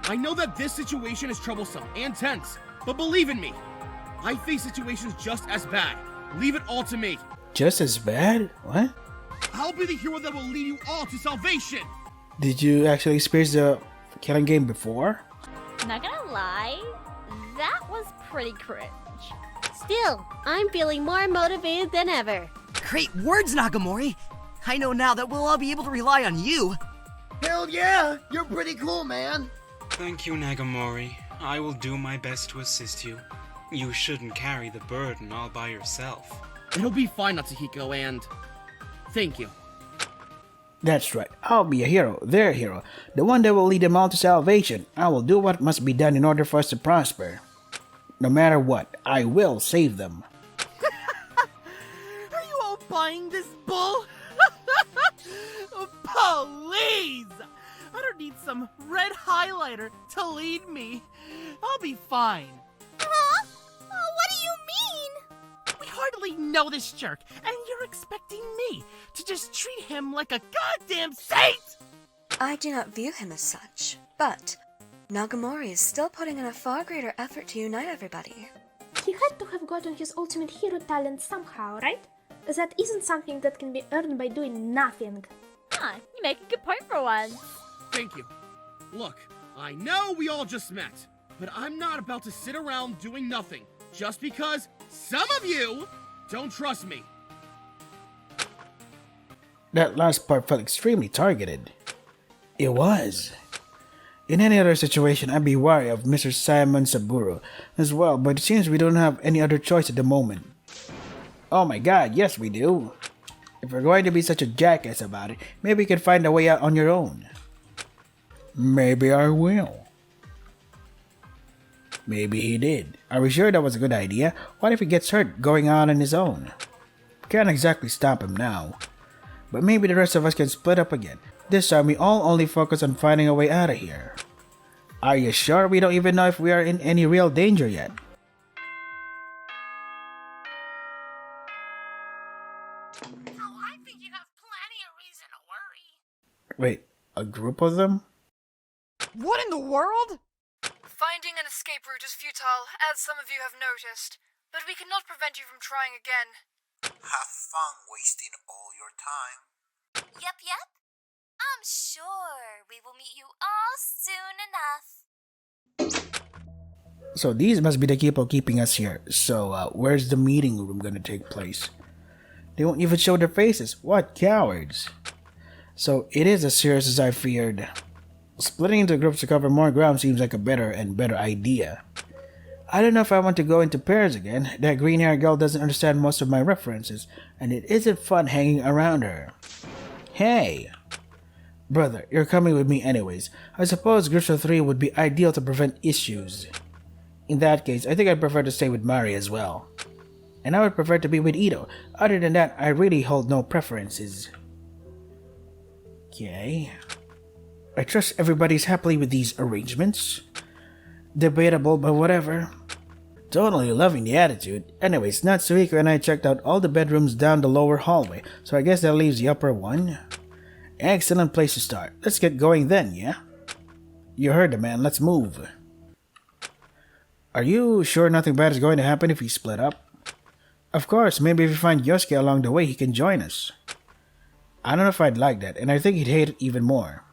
I know that this situation is troublesome and tense, but believe in me, I face situations just as bad. Leave it all to me. Just as bad? What? I'll be the hero that will lead you all to salvation. Did you actually experience the killing game before? Not gonna lie, that was pretty cringe. Still, I'm feeling more motivated than ever. Great words, Nagamori! I know now that we'll all be able to rely on you. Hell yeah! You're pretty cool, man! Thank you, Nagamori. I will do my best to assist you. You shouldn't carry the burden all by yourself. It'll be fine, Natsuhiko, and... thank you. That's right. I'll be a hero, their hero, the one that will lead them all to salvation. I will do what must be done in order for us to prosper. No matter what, I will save them. Are you all buying this bull? Please! I don't need some red highlighter to lead me. I'll be fine. Huh? What do you mean? We hardly know this jerk, and you're expecting me to just treat him like a goddamn saint! I do not view him as such, but Nagamori is still putting in a far greater effort to unite everybody. He had to have gotten his ultimate hero talent somehow, right? That isn't something that can be earned by doing nothing. Huh, you make a good point for once. Thank you. Look, I know we all just met, but I'm not about to sit around doing nothing just because some of you don't trust me. That last part felt extremely targeted. It was. In any other situation, I'd be wary of Mr. Simon Saburo as well, but it seems we don't have any other choice at the moment. Oh my god, yes we do. If you're going to be such a jackass about it, maybe you can find a way out on your own. Maybe I will. Maybe he did. Are we sure that was a good idea? What if he gets hurt going out on his own? Can't exactly stop him now. But maybe the rest of us can split up again. This time we all only focus on finding a way out of here. Are you sure we don't even know if we are in any real danger yet? Oh, I think you have plenty of reason to worry. Wait, a group of them? What in the world? Finding an escape route is futile, as some of you have noticed, but we cannot prevent you from trying again. Have fun wasting all your time. Yep. I'm sure we will meet you all soon enough. So these must be the people keeping us here. So where's the meeting room gonna take place? They won't even show their faces. What cowards. So it is as serious as I feared. Splitting into groups to cover more ground seems like a better and better idea. I don't know if I want to go into pairs again. That green-haired girl doesn't understand most of my references, and it isn't fun hanging around her. Hey! Brother, you're coming with me anyways. I suppose groups of 3 would be ideal to prevent issues. In that case, I think I'd prefer to stay with Mari as well. And I would prefer to be with Ito. Other than that, I really hold no preferences. Okay. I trust everybody's happily with these arrangements. Debatable, but whatever. Totally loving the attitude. Anyways, Natsuhiko and I checked out all the bedrooms down the lower hallway, so I guess that leaves the upper one. Excellent place to start. Let's get going then, yeah? You heard the man, let's move. Are you sure nothing bad is going to happen if we split up? Of course, maybe if we find Yosuke along the way, he can join us. I don't know if I'd like that, and I think he'd hate it even more.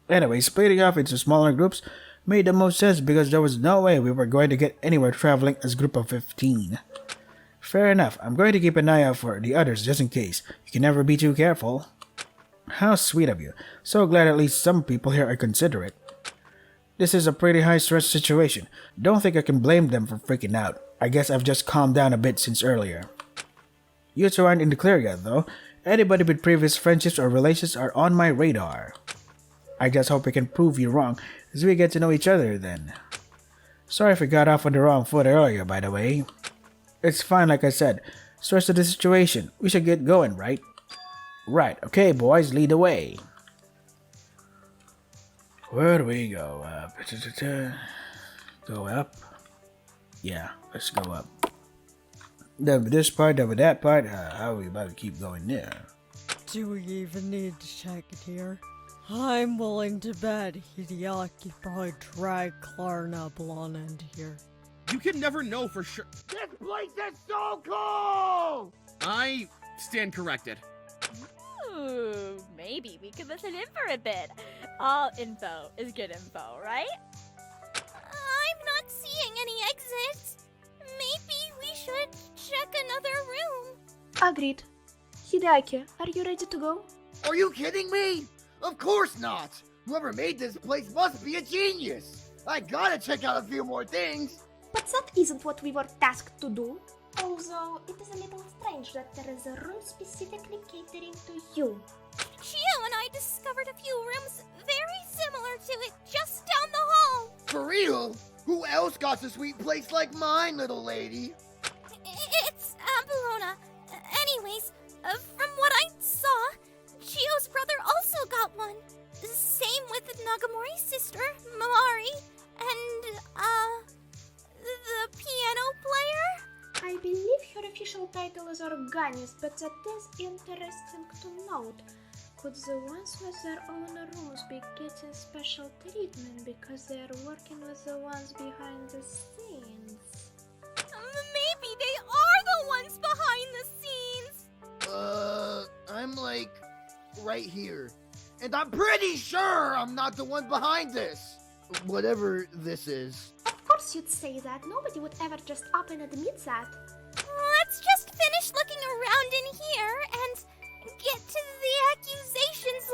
Anyway, splitting off into smaller groups made the most sense because there was no way we were going to get anywhere traveling as a group of 15. Fair enough, I'm going to keep an eye out for the others just in case. You can never be too careful. How sweet of you. So glad at least some people here are considerate. This is a pretty high-stress situation. Don't think I can blame them for freaking out. I guess I've just calmed down a bit since earlier. You two aren't in the clear yet, though. Anybody with previous friendships or relations are on my radar. I just hope we can prove you wrong as we get to know each other then. Sorry if we got off on the wrong foot earlier, by the way. It's fine, like I said. Stress of the situation. We should get going, right? Right. Okay, boys, lead the way. Where do we go? Go up? Yeah, let's go up. Done with this part, done with that part. How are we about to keep going there? Do we even need to check it here? I'm willing to bet Hideaki probably dragged Klarna Blonde into here. You can never know for sure. This place is so cool! I stand corrected. Ooh, maybe we could listen in for a bit. All info is good info, right? I'm not seeing any exits. Maybe we should check another room. Agreed. Hideaki, are you ready to go? Are you kidding me? Of course not! Whoever made this place must be a genius! I gotta check out a few more things! But that isn't what we were tasked to do. Although, it is a little strange that there is a room specifically catering to you. Chio and I discovered a few rooms very similar to it just down the hall. For real? Who else got a sweet place like mine, little lady? It's Apollona. Anyways, from what I saw, Chio's brother also got one. Same with Nagamori's sister, Mamari, and, the piano player? I believe her official title is organist, but that is interesting to note. Could the ones with their own rooms be getting special treatment because they are working with the ones behind the scenes? Maybe they are the ones behind the scenes! I'm like, right here. And I'm pretty sure I'm not the one behind this. Whatever this is. Of course you'd say that. Nobody would ever just up and admit that. Let's just finish looking around in here and get to the accusations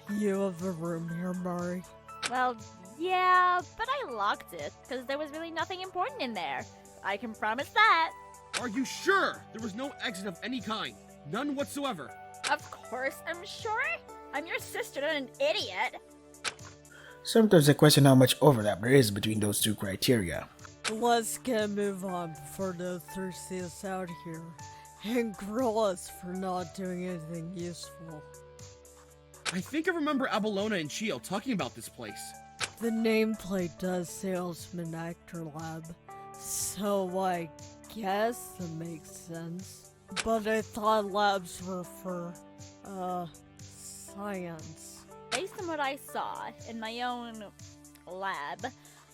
later. You have a room here, Mari. Well, yeah, but I locked it because there was really nothing important in there. I can promise that. Are you sure there was no exit of any kind? None whatsoever. Of course, I'm sure. I'm your sister and an idiot. Sometimes I question how much overlap there is between those two criteria. Let's get a move on before the three see us out here and grill us for not doing anything useful. I think I remember Apollona and Chio talking about this place. The nameplate does say Ultimate Actor Lab, so I guess that makes sense. But I thought labs were for, science. Based on what I saw in my own lab,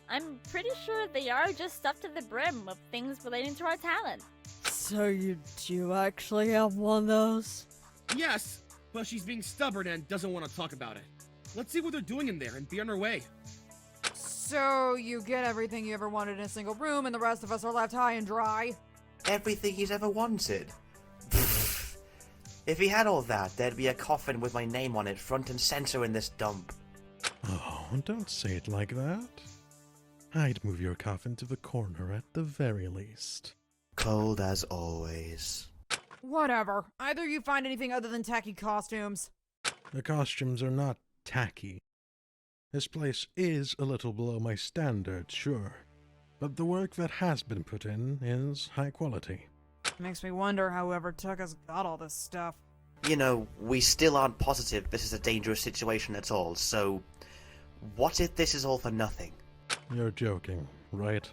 I'm pretty sure they are just stuffed to the brim of things relating to our talent. So you do actually have one of those? Yes, but she's being stubborn and doesn't want to talk about it. Let's see what they're doing in there and be on our way. So you get everything you ever wanted in a single room and the rest of us are left high and dry? Everything he's ever wanted. If he had all that, there'd be a coffin with my name on it front and center in this dump. Oh, don't say it like that. I'd move your coffin to the corner at the very least. Cold as always. Whatever. Either you find anything other than tacky costumes. The costumes are not tacky. This place is a little below my standards, sure. But the work that has been put in is high quality. Makes me wonder how whoever took us got all this stuff. You know, we still aren't positive this is a dangerous situation at all, so what if this is all for nothing? You're joking, right?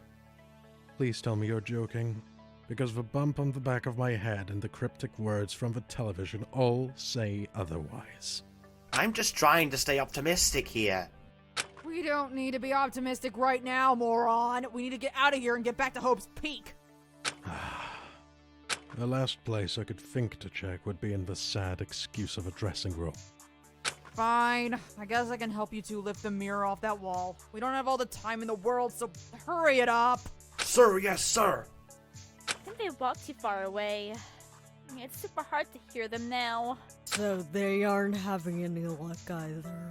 Please tell me you're joking, because the bump on the back of my head and the cryptic words from the television all say otherwise. I'm just trying to stay optimistic here. We don't need to be optimistic right now, moron. We need to get out of here and get back to Hope's Peak. The last place I could think to check would be in the sad excuse of a dressing room. Fine. I guess I can help you two lift the mirror off that wall. We don't have all the time in the world, so hurry it up. Sir, yes, sir. I think they walked too far away. It's super hard to hear them now. So they aren't having any luck either.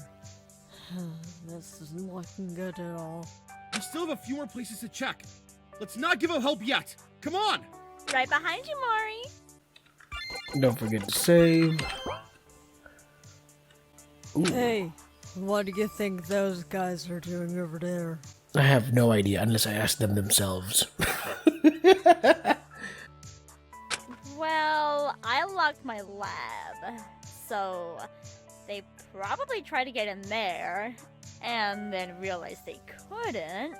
This isn't looking good at all. We still have a few more places to check. Let's not give up hope yet. Come on! Right behind you, Mari. Don't forget to save. Ooh. Hey, what do you think those guys are doing over there? I have no idea unless I ask them themselves. Well, I locked my lab, so they probably tried to get in there, and then realized they couldn't.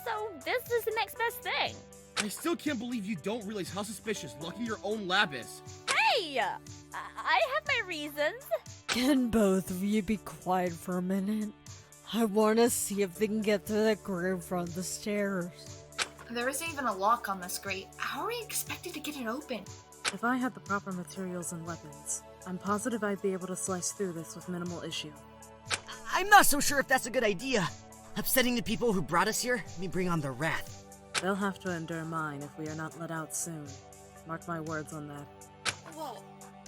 So this is the next best thing. I still can't believe you don't realize how suspicious locking your own lab is. Hey! I have my reasons. Can both of you be quiet for a minute? I want to see if they can get through the grate from the stairs. There isn't even a lock on this grate. How are we expected to get it open? If I had the proper materials and weapons, I'm positive I'd be able to slice through this with minimal issue. I'm not so sure if that's a good idea. Upsetting the people who brought us here may bring on their wrath. They'll have to endure mine if we are not let out soon. Mark my words on that. Whoa.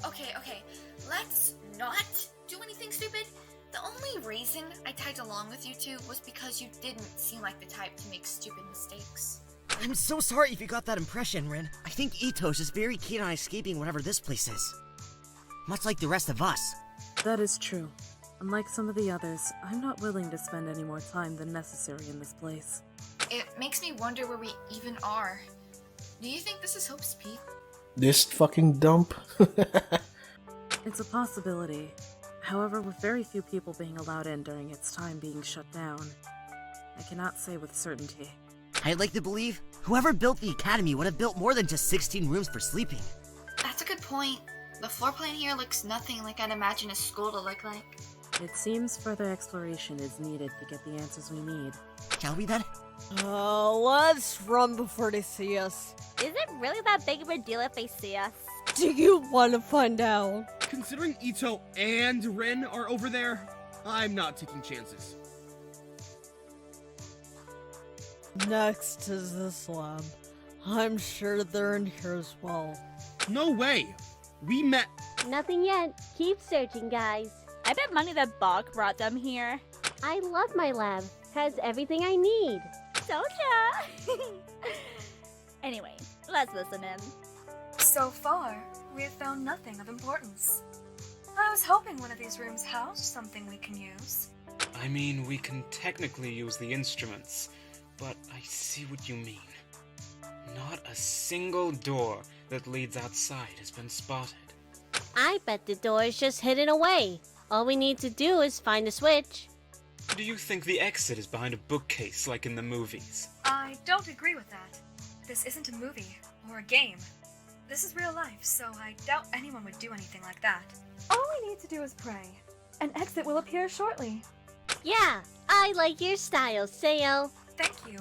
Okay. Let's not do anything stupid. The only reason I tagged along with you two was because you didn't seem like the type to make stupid mistakes. I'm so sorry if you got that impression, Rin. I think Ito's is very keen on escaping whatever this place is. Much like the rest of us. That is true. Unlike some of the others, I'm not willing to spend any more time than necessary in this place. It makes me wonder where we even are. Do you think this is Hope's Peak? This fucking dump? It's a possibility. However, with very few people being allowed in during its time being shut down, I cannot say with certainty. I'd like to believe whoever built the academy would have built more than just 16 rooms for sleeping. That's a good point. The floor plan here looks nothing like I'd imagine a school to look like. It seems further exploration is needed to get the answers we need. Shall we then? Let's run before they see us. Is it really that big of a deal if they see us? Do you want to find out? Considering Ito and Rin are over there, I'm not taking chances. Next is this lab. I'm sure they're in here as well. No way! We met— Nothing yet. Keep searching, guys. I bet money that Bach brought them here. I love my lab. Has everything I need. Don't ya? Anyway, let's listen in. So far, we have found nothing of importance. I was hoping one of these rooms housed something we can use. I mean, we can technically use the instruments, but I see what you mean. Not a single door that leads outside has been spotted. I bet the door is just hidden away. All we need to do is find a switch. Do you think the exit is behind a bookcase like in the movies? I don't agree with that. This isn't a movie or a game. This is real life, so I doubt anyone would do anything like that. All we need to do is pray. An exit will appear shortly. Yeah, I like your style, Sayo. Thank you.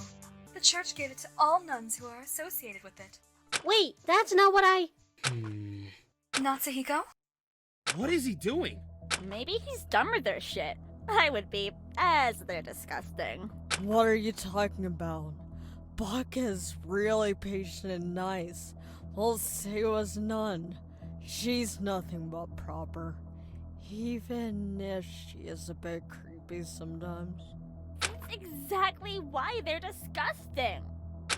The church gave it to all nuns who are associated with it. Wait, that's not what I... Natsuhiko? What is he doing? Maybe he's done with their shit. I would be, as they're disgusting. What are you talking about? Baka is really patient and nice. Well, Seiwa's none. She's nothing but proper. Even if she is a bit creepy sometimes. That's exactly why they're disgusting.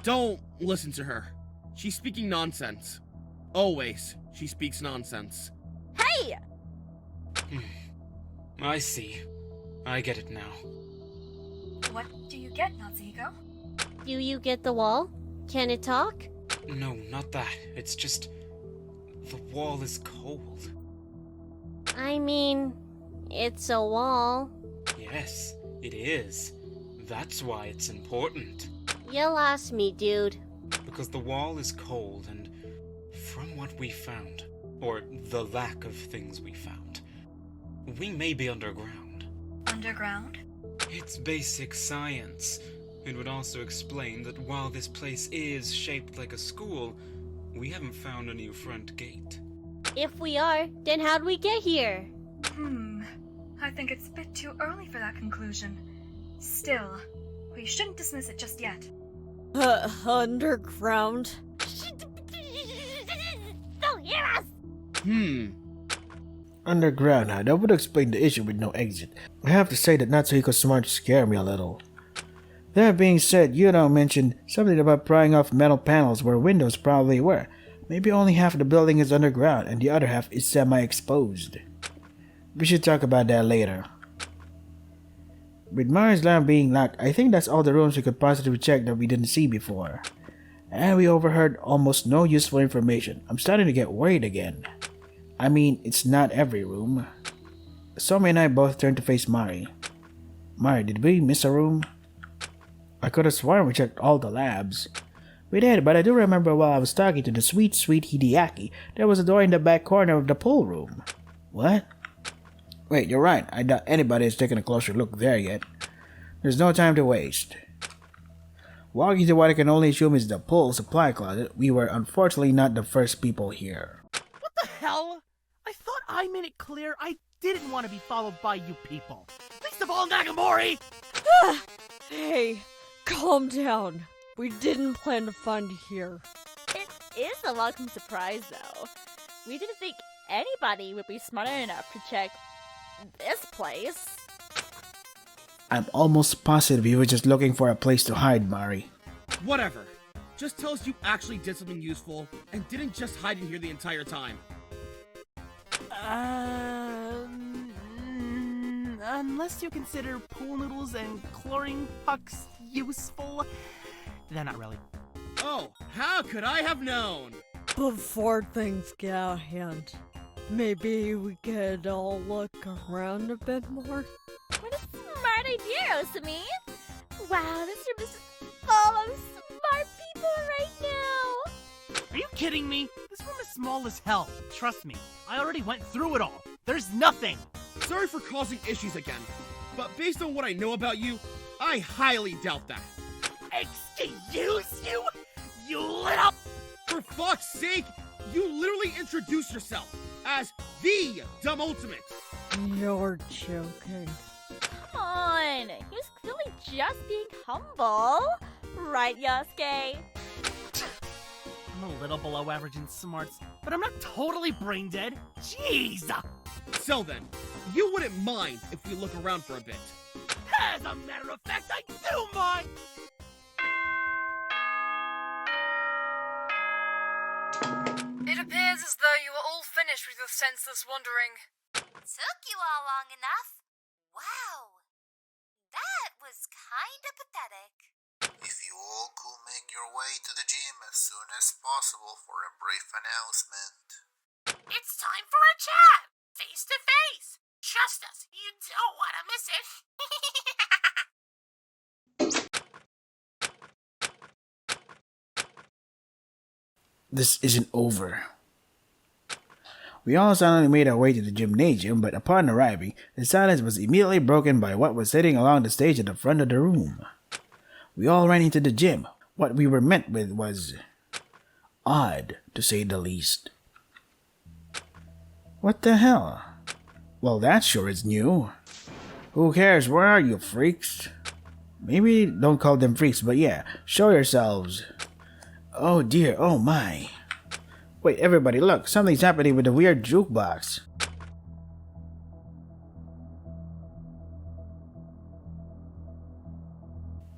Don't listen to her. She's speaking nonsense. Always, she speaks nonsense. Hey! I see. I get it now. What do you get, Natsuhiko? Do you get the wall? Can it talk? No, not that. It's just... the wall is cold. I mean, it's a wall. Yes, it is. That's why it's important. You lost me, dude. Because the wall is cold, and from what we found, or the lack of things we found, we may be underground. Underground? It's basic science. It would also explain that while this place is shaped like a school, we haven't found a new front gate. If we are, then how'd we get here? I think it's a bit too early for that conclusion. Still, we shouldn't dismiss it just yet. Underground? Don't hear us! Underground, huh? That would explain the issue with no exit. I have to say that Natsuhiko's smart scared me a little. That being said, Yuno mentioned something about prying off metal panels where windows probably were. Maybe only half of the building is underground and the other half is semi-exposed. We should talk about that later. With Mari's lamp being locked, I think that's all the rooms we could possibly check that we didn't see before. And we overheard almost no useful information. I'm starting to get worried again. I mean, it's not every room. Somi and I both turned to face Mari. Mari, did we miss a room? I could have sworn we checked all the labs. We did, but I do remember while I was talking to the sweet Hideaki, there was a door in the back corner of the pool room. What? Wait, you're right. I doubt anybody has taken a closer look there yet. There's no time to waste. Walking to what I can only assume is the pool supply closet, we were unfortunately not the first people here. What the hell? I thought I made it clear I didn't want to be followed by you people. Least of all, Nagamori! Hey, calm down. We didn't plan to find you here. It is a welcome surprise, though. We didn't think anybody would be smart enough to check this place. I'm almost positive you were just looking for a place to hide, Mari. Whatever. Just tell us you actually did something useful and didn't just hide in here the entire time. Unless you consider pool noodles and chlorine pucks useful, they're not really. Oh, how could I have known? Before things get out of hand, maybe we could all look around a bit more. What a smart idea, Osami! Wow, this room is full of smart people right now! Are you kidding me? This room is small as hell. Trust me, I already went through it all. There's nothing! Sorry for causing issues again, but based on what I know about you, I highly doubt that. Excuse you? You lit up! For fuck's sake, you literally introduced yourself as the Dumb Ultimate. You're joking. Come on! He was clearly just being humble. Right, Yasuke? I'm a little below average in smarts, but I'm not totally brain dead. Jeez! So then, you wouldn't mind if we look around for a bit. As a matter of fact, I do mind! It appears as though you are all finished with your senseless wandering. Took you all long enough? Wow. That was kinda pathetic. If you all could make your way to the gym as soon as possible for a brief announcement. It's time for a chat! Face to face! Trust us, you don't want to miss it! This isn't over. We all silently made our way to the gymnasium, but upon arriving, the silence was immediately broken by what was sitting along the stage at the front of the room. We all ran into the gym. What we were met with was odd, to say the least. What the hell? Well, that sure is new. Who cares? Where are you, freaks? Maybe don't call them freaks, but yeah, show yourselves. Oh dear, oh my. Wait, everybody, look, something's happening with the weird jukebox.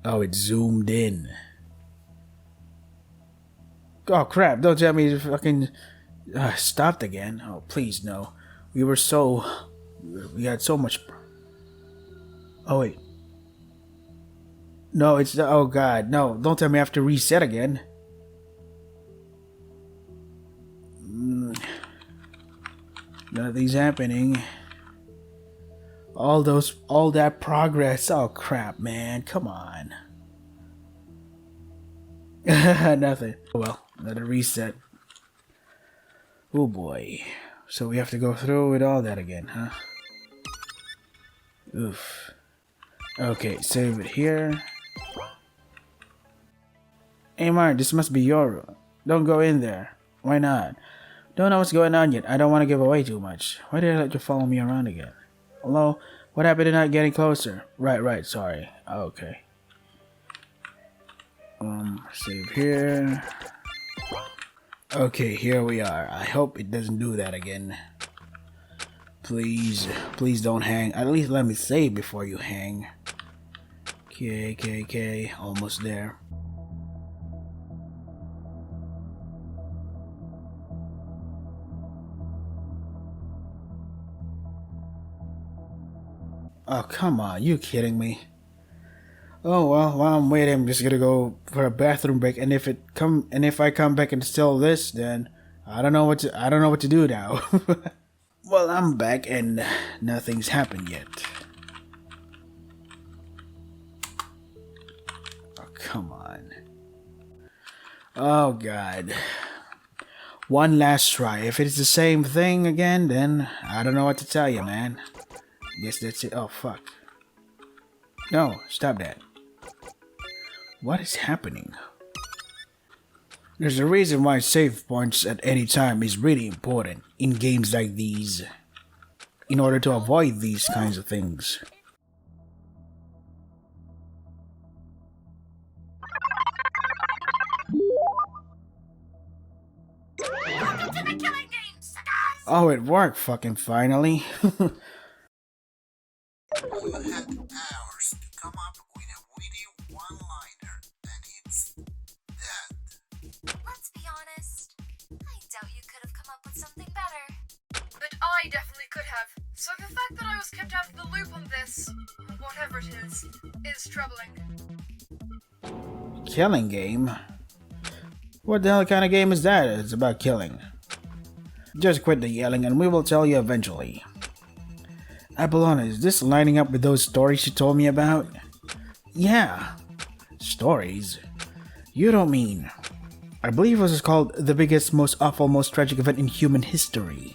Oh, it's zoomed in. Oh crap, don't tell me it fucking stopped again. Oh, please no. We had so much. Oh wait. No, it's, oh god, no, don't tell me I have to reset again. Nothing's happening. All that progress. Oh crap, man, come on. Nothing. Well, another reset. Oh boy. So we have to go through with all that again, huh? Oof. Okay, save it here. Hey Mark, this must be your room. Don't go in there. Why not? Don't know what's going on yet. I don't want to give away too much. Why did I let you follow me around again? Hello? What happened to not getting closer? Right, sorry. Okay. Save here. Okay, here we are. I hope it doesn't do that again. Please don't hang. At least let me save before you hang. Okay. Almost there. Oh, come on, you kidding me? Oh well, while I'm waiting, I'm just gonna go for a bathroom break, and if I come back and still this, then I don't know what to do now. Well, I'm back and nothing's happened yet. Oh, come on. Oh god. One last try. If it's the same thing again, then I don't know what to tell you, man. Guess that's it. Oh fuck. No, stop that. What is happening? There's a reason why save points at any time is really important in games like these, in order to avoid these kinds of things. Welcome to the killing game, cigars! Oh, it worked fucking finally. You had the powers to come up with a witty one-liner, and it's that. Let's be honest. I doubt you could have come up with something better. But I definitely could have. So the fact that I was kept out of the loop on this, whatever it is troubling. Killing game? What the hell kind of game is that? It's about killing. Just quit the yelling and we will tell you eventually. Apollona, is this lining up with those stories you told me about? Yeah. Stories? You don't mean... I believe it was called the biggest, most awful, most tragic event in human history.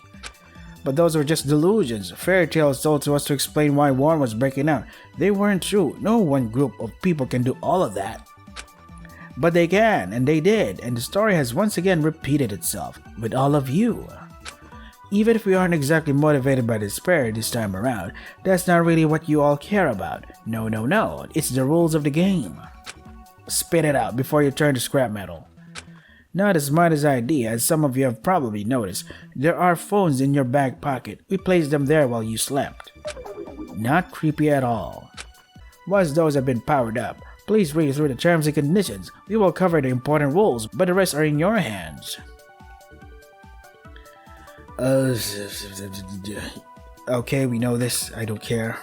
But those were just delusions, fairy tales told to us to explain why war was breaking out. They weren't true. No one group of people can do all of that. But they can, and they did, and the story has once again repeated itself, with all of you. Even if we aren't exactly motivated by despair this time around, that's not really what you all care about. No, no, no, it's the rules of the game. Spit it out before you turn to scrap metal. Not as smart as idea, as some of you have probably noticed, there are phones in your back pocket. We placed them there while you slept. Not creepy at all. Once those have been powered up, please read through the terms and conditions. We will cover the important rules, but the rest are in your hands. Okay, we know this. I don't care.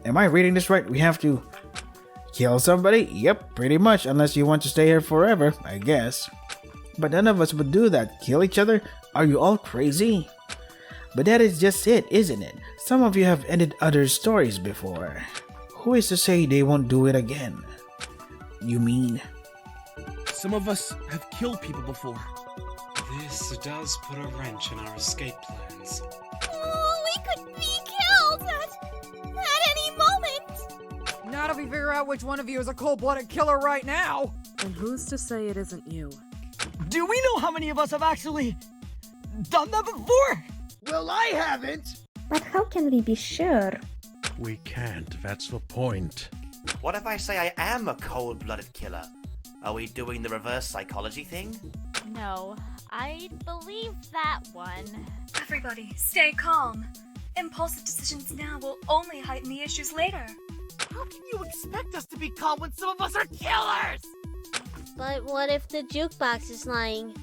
Am I reading this right? We have to kill somebody? Yep, pretty much, unless you want to stay here forever, I guess. But none of us would do that. Kill each other? Are you all crazy? But that is just it, isn't it? Some of you have ended other stories before. Who is to say they won't do it again? You mean? Some of us have killed people before. This does put a wrench in our escape plans. Oh, we could be killed at any moment! Not if we figure out which one of you is a cold-blooded killer right now! And who's to say it isn't you? Do we know how many of us have actually done that before? Well, I haven't! But how can we be sure? We can't, that's the point. What if I say I am a cold-blooded killer? Are we doing the reverse psychology thing? No, I believe that one. Everybody, stay calm. Impulsive decisions now will only heighten the issues later. How can you expect us to be calm when some of us are killers? But what if the jukebox is lying?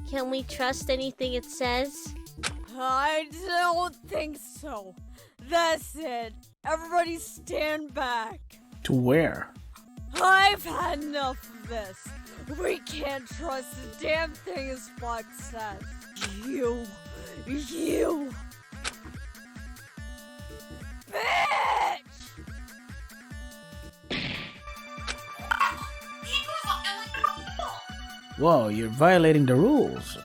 Can we trust anything it says? I don't think so. That's it. Everybody stand back. To where? I've had enough of this. We can't trust a damn thing as Spot says. You. Bitch! Whoa, you're violating the rules.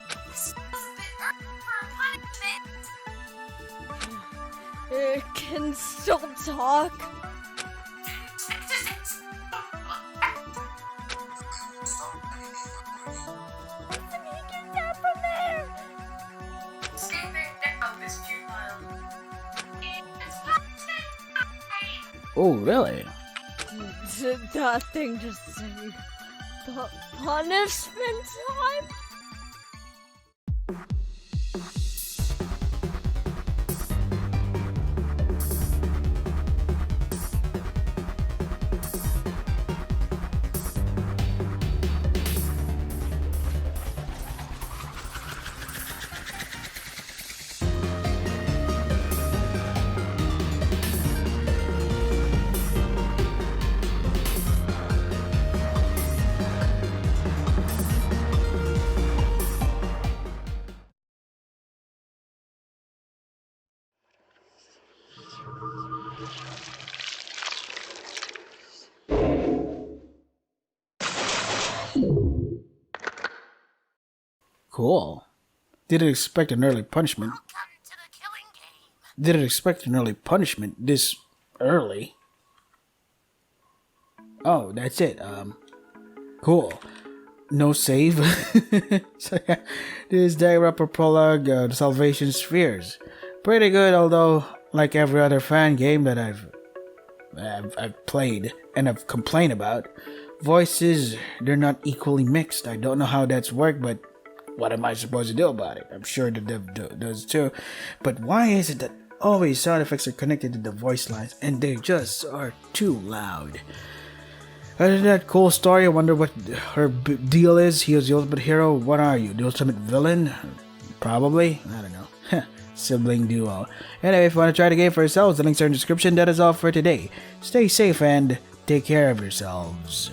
It can still talk. Oh, really? Did that thing just say punishment time? Cool. Didn't expect an early punishment. Didn't expect an early punishment this early. Oh, that's it. Cool. No save. So yeah, this is Danganronpa Prologue, the Salvation Spheres. Pretty good, although like every other fan game that I've played and I've complained about, voices, they're not equally mixed. I don't know how that's worked, but what am I supposed to do about it? I'm sure the dev does too. But why is it that always sound effects are connected to the voice lines and they just are too loud? Other than that cool story, I wonder what her deal is. He is the ultimate hero. What are you? The ultimate villain? Probably. I don't know. Sibling duo. Anyway, if you want to try the game for yourselves, the links are in the description. That is all for today. Stay safe and take care of yourselves.